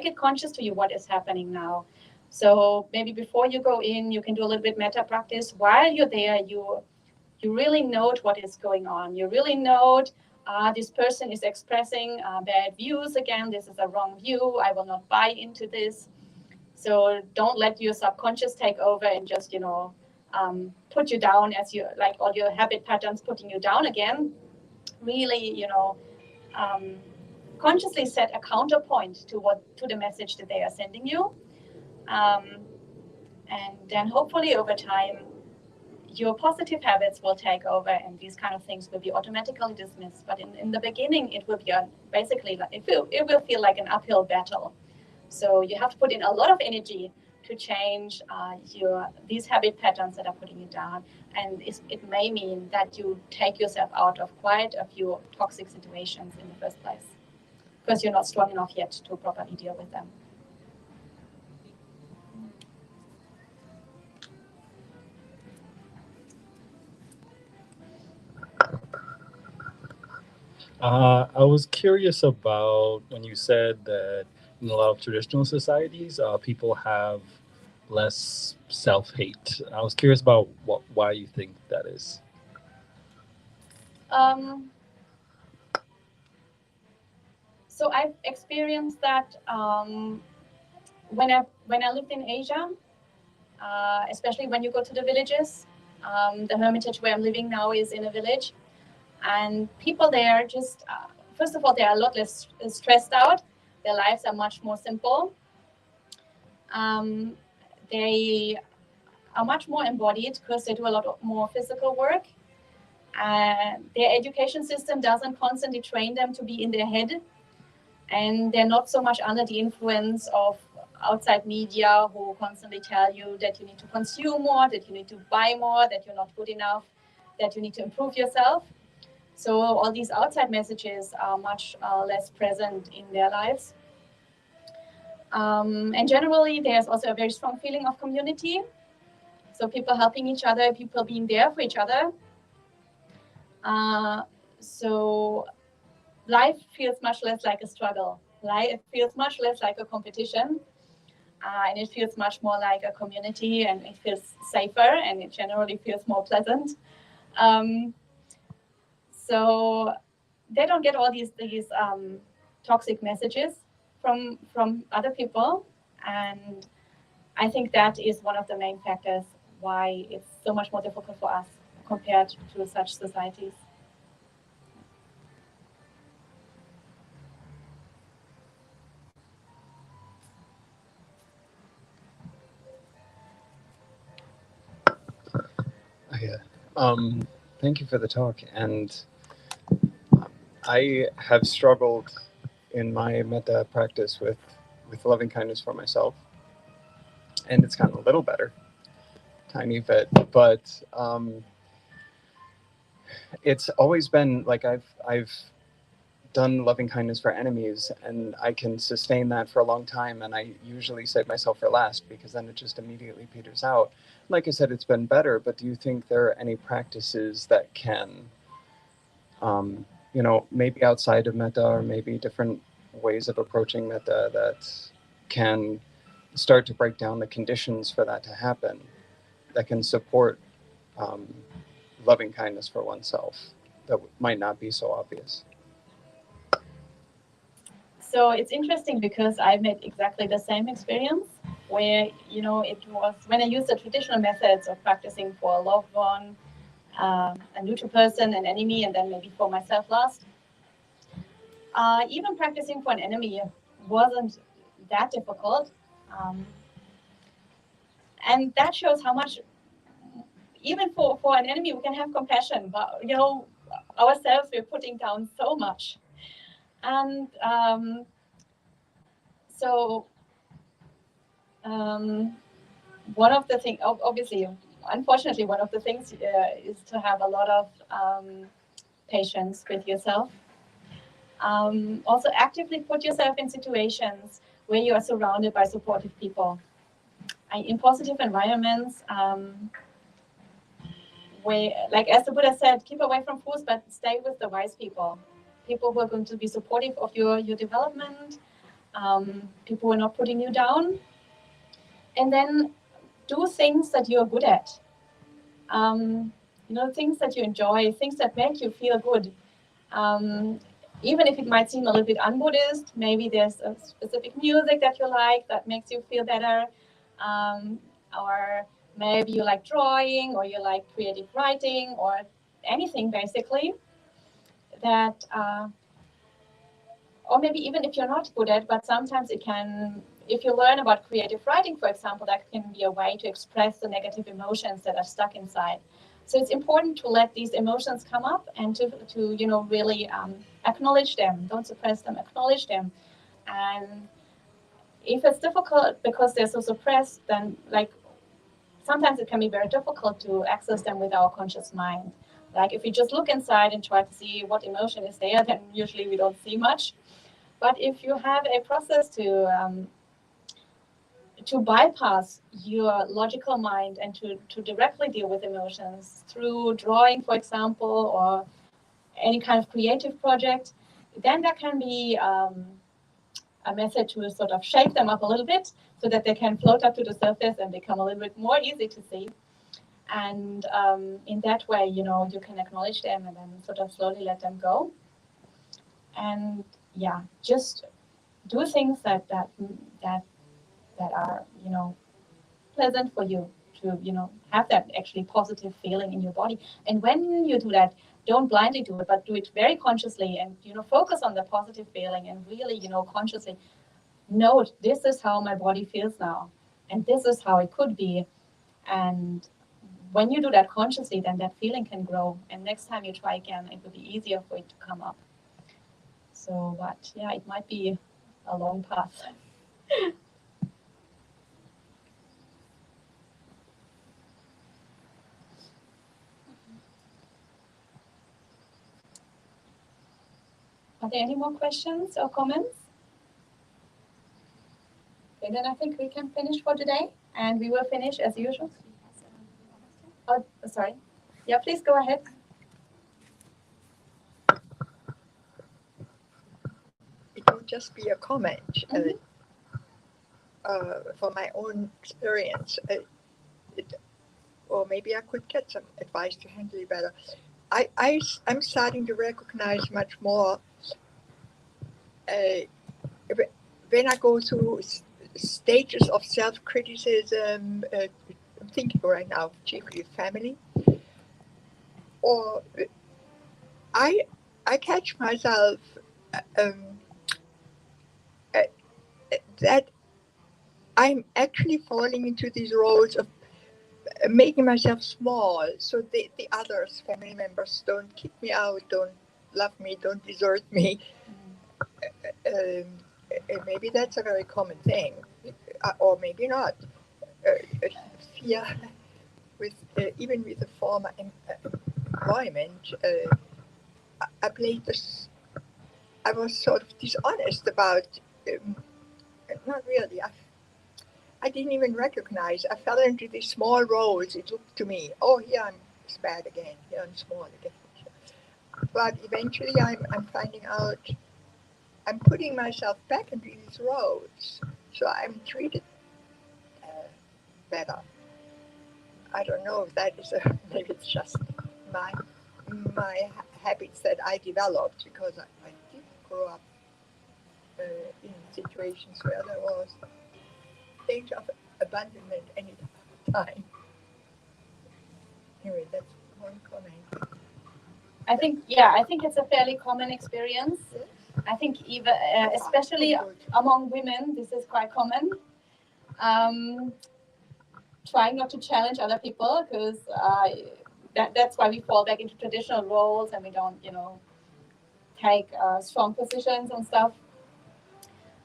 it conscious to you what is happening now. So maybe before you go in, you can do a little bit metta practice. While you're there, you really note what is going on. You really note, this person is expressing bad views again. This is a wrong view. I will not buy into this. So don't let your subconscious take over and just, put you down as you, like all your habit patterns putting you down again. Really, consciously set a counterpoint to the message that they are sending you. And then hopefully over time, your positive habits will take over and these kind of things will be automatically dismissed. But in the beginning, it will be basically, it will feel like an uphill battle. So you have to put in a lot of energy to change these habit patterns that are putting you down. And it may mean that you take yourself out of quite a few toxic situations in the first place because you're not strong enough yet to properly deal with them. I was curious about when you said that in a lot of traditional societies, people have less self-hate. I was curious about why you think that is. So I've experienced that when I lived in Asia, especially when you go to the villages. The hermitage where I'm living now is in a village. And people there just, first of all, they are a lot less stressed out. Their lives are much more simple. They are much more embodied because they do a lot more physical work. Their education system doesn't constantly train them to be in their head. And they're not so much under the influence of outside media who constantly tell you that you need to consume more, that you need to buy more, that you're not good enough, that you need to improve yourself. So all these outside messages are much less present in their lives. And generally, there's also a very strong feeling of community. So people helping each other, people being there for each other. So life feels much less like a struggle. Life feels much less like a competition. And it feels much more like a community, and it feels safer, and it generally feels more pleasant. So they don't get all these toxic messages from other people, and I think that is one of the main factors why it's so much more difficult for us compared to such societies. Thank you for the talk. And I have struggled in my metta practice with loving kindness for myself. And it's gotten a little better, tiny bit. But it's always been like I've done loving kindness for enemies, and I can sustain that for a long time, and I usually save myself for last because then it just immediately peters out. Like I said, it's been better, but do you think there are any practices that can, maybe outside of metta or maybe different ways of approaching metta that can start to break down the conditions for that to happen, that can support loving kindness for oneself that might not be so obvious? So it's interesting because I made exactly the same experience where, it was when I used the traditional methods of practicing for a loved one, a neutral person, an enemy, and then maybe for myself last. even practicing for an enemy wasn't that difficult. And that shows how much, even for an enemy, we can have compassion. But, you know, ourselves, we're putting down so much. And one of the things, obviously, unfortunately, one of the things is to have a lot of patience with yourself. Also, actively put yourself in situations where you are surrounded by supportive people. In positive environments, where, like as the Buddha said, keep away from fools, but stay with the wise people. People who are going to be supportive of your development, people who are not putting you down. And then do things that you're good at. You know, things that you enjoy, things that make you feel good. Even if it might seem a little bit un-Buddhist, maybe there's a specific music that you like that makes you feel better. Or maybe you like drawing, or you like creative writing, or anything basically that, or maybe even if you're not good at, but sometimes it can, if you learn about creative writing, for example, that can be a way to express the negative emotions that are stuck inside. So it's important to let these emotions come up and to you know, really acknowledge them. Don't suppress them, acknowledge them. And if it's difficult because they're so suppressed, then like sometimes it can be very difficult to access them with our conscious mind. Like if we just look inside and try to see what emotion is there, then usually we don't see much. But if you have a process to bypass your logical mind and to directly deal with emotions through drawing, for example, or any kind of creative project, then that can be a method to sort of shake them up a little bit so that they can float up to the surface and become a little bit more easy to see. And in that way, you know, you can acknowledge them and then sort of slowly let them go. And yeah, just do things that are, you know, pleasant for you, to, you know, have that actually positive feeling in your body. And when you do that, don't blindly do it, but do it very consciously and, you know, focus on the positive feeling and really, you know, consciously note, this is how my body feels now, and this is how it could be. And when you do that consciously, then that feeling can grow. And next time you try again, it will be easier for it to come up. So, but yeah, it might be a long path. Are there any more questions or comments? Okay, then I think we can finish for today, and we will finish as usual. Oh, sorry. Yeah, please go ahead. It will just be a comment. For my own experience, or maybe I could get some advice to handle it better. I'm starting to recognize much more when I go through stages of self-criticism. I'm thinking right now, chiefly family, or I catch myself that I'm actually falling into these roles of making myself small, so the others, family members, don't kick me out, don't love me, don't desert me. Maybe that's a very common thing, or maybe not. Fear with even with the former employment, I played this. I was sort of dishonest about. Not really. I didn't even recognize. I fell into these small roles. It looked to me, oh, here I'm bad again. Here I'm small again. But eventually, I'm finding out. I'm putting myself back into these roles, so I'm treated better. I don't know if that is maybe it's just my habits that I developed, because I did grow up in situations where there was danger of abandonment any time. Anyway, that's one comment. I think it's a fairly common experience. I think even especially among women, this is quite common. Trying not to challenge other people, because that's why we fall back into traditional roles and we don't, take strong positions and stuff.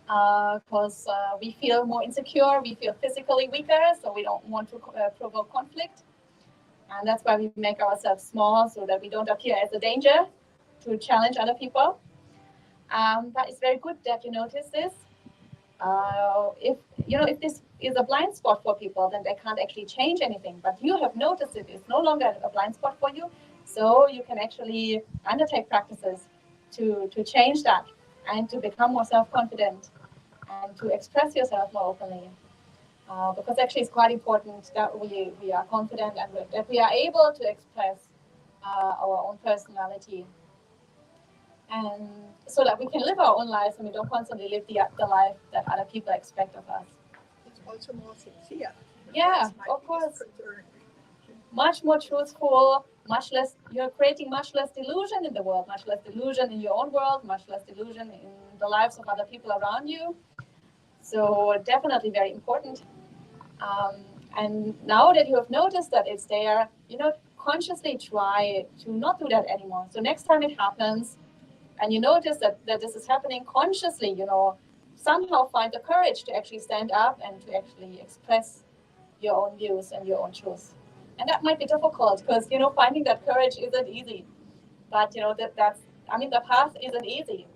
Because we feel more insecure, we feel physically weaker, so we don't want to provoke conflict. And that's why we make ourselves small, so that we don't appear as a danger to challenge other people. But it's very good that you notice this. If this is a blind spot for people, then they can't actually change anything. But you have noticed it. It's no longer a blind spot for you. So you can actually undertake practices to change that and to become more self-confident and to express yourself more openly. Because actually it's quite important that we are confident and that we are able to express our own personality. And so that we can live our own lives and we don't constantly live the life that other people expect of us. It's also more sincere. Yeah, of course. Much more truthful, much less, you're creating much less delusion in the world, much less delusion in your own world, much less delusion in the lives of other people around you. So definitely very important. And now that you have noticed that it's there, consciously try to not do that anymore. So next time it happens, and you notice that this is happening consciously, somehow find the courage to actually stand up and to actually express your own views and your own truth. And that might be difficult because, finding that courage isn't easy. But, the path isn't easy.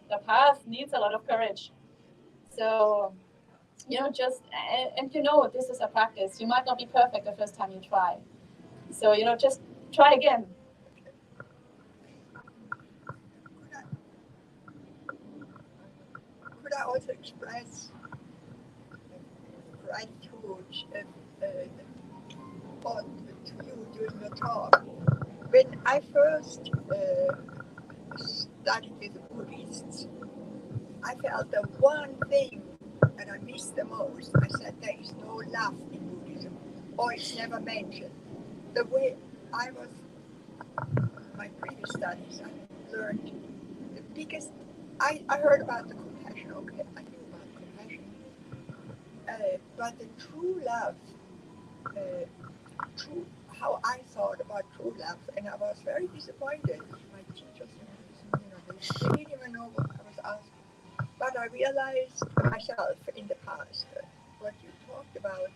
The path needs a lot of courage. So, this is a practice. You might not be perfect the first time you try. So, just try again. Could I also express gratitude to you during your talk? When I first studied with the Buddhists, I felt the one thing that I missed the most. I said there is no love in Buddhism, or it's never mentioned. The way I was, my previous studies, I learned the biggest. I heard about the compassion. Okay, I knew about compassion, but the true love, how I thought about true love, and I was very disappointed. My teachers, they didn't even know what I was asking. But I realized myself in the past what you talked about.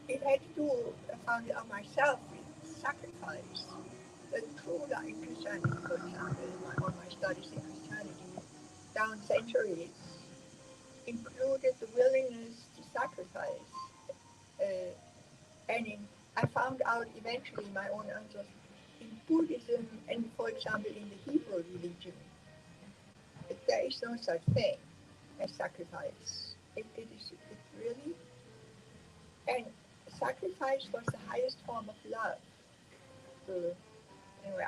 It had to do, I found out myself, with sacrifice. The true life in Christianity, for example, on my studies in Christianity, down centuries, included the willingness to sacrifice. I found out eventually my own answers in Buddhism and, for example, in the Hebrew religion. There is no such thing as sacrifice. It really, and sacrifice was the highest form of love. Anyway,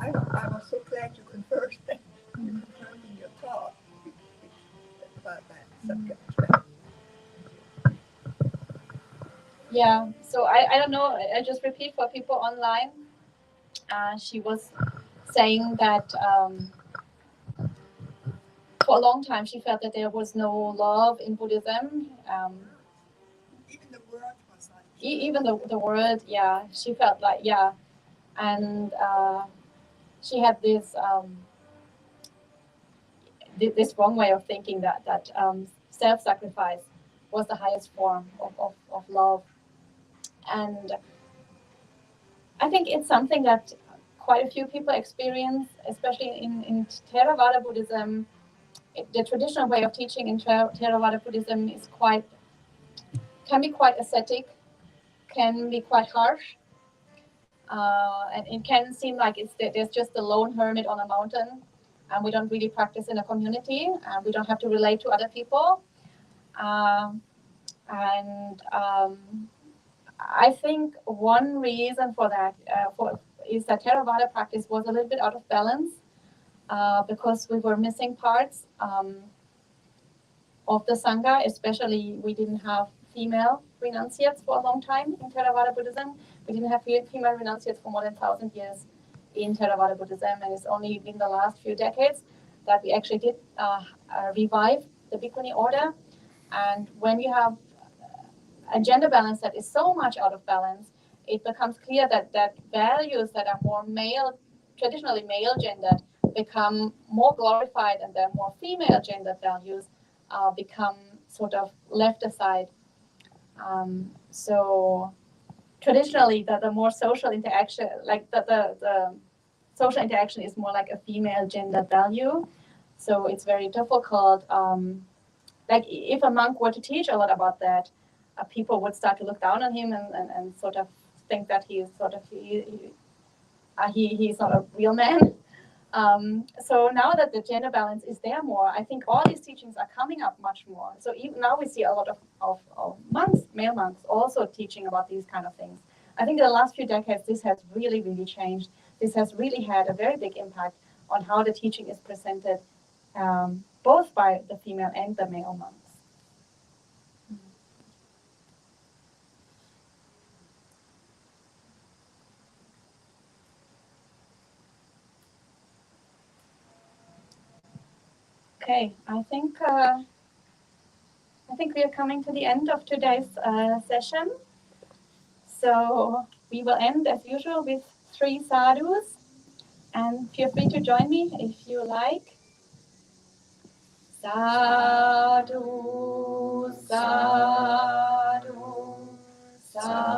I was so glad you confirmed that in your talk about that subject. Yeah, so I don't know, I just repeat for people online. She was saying that for a long time she felt that there was no love in Buddhism. Even the word was like... Even the word, yeah, she felt like, yeah. And she had this wrong way of thinking that self-sacrifice was the highest form of love. And I think it's something that quite a few people experience, especially in Theravada Buddhism. The traditional way of teaching in Theravada Buddhism can be quite ascetic, can be quite harsh, and it can seem like there's just a lone hermit on a mountain, and we don't really practice in a community, and we don't have to relate to other people. I think one reason for that is that Theravada practice was a little bit out of balance because we were missing parts of the Sangha, especially we didn't have female renunciates for a long time in Theravada Buddhism. We didn't have female renunciates for more than 1,000 years in Theravada Buddhism, and it's only in the last few decades that we actually did revive the Bhikkhuni order. And when you have a gender balance that is so much out of balance, it becomes clear that values that are more male, traditionally male gendered, become more glorified, and the more female gendered values become sort of left aside. So traditionally, the more social interaction, like the social interaction is more like a female gender value. So it's very difficult. Like if a monk were to teach a lot about that, people would start to look down on him and sort of think that he's not a real man. So now that the gender balance is there more, I think all these teachings are coming up much more. So even now we see a lot of monks, male monks, also teaching about these kind of things. I think in the last few decades, this has really, really changed. This has really had a very big impact on how the teaching is presented, both by the female and the male monks. Okay, I think we are coming to the end of today's session. So we will end as usual with 3 sadhus, and feel free to join me if you like. Sadhu, sadhu, sadhu.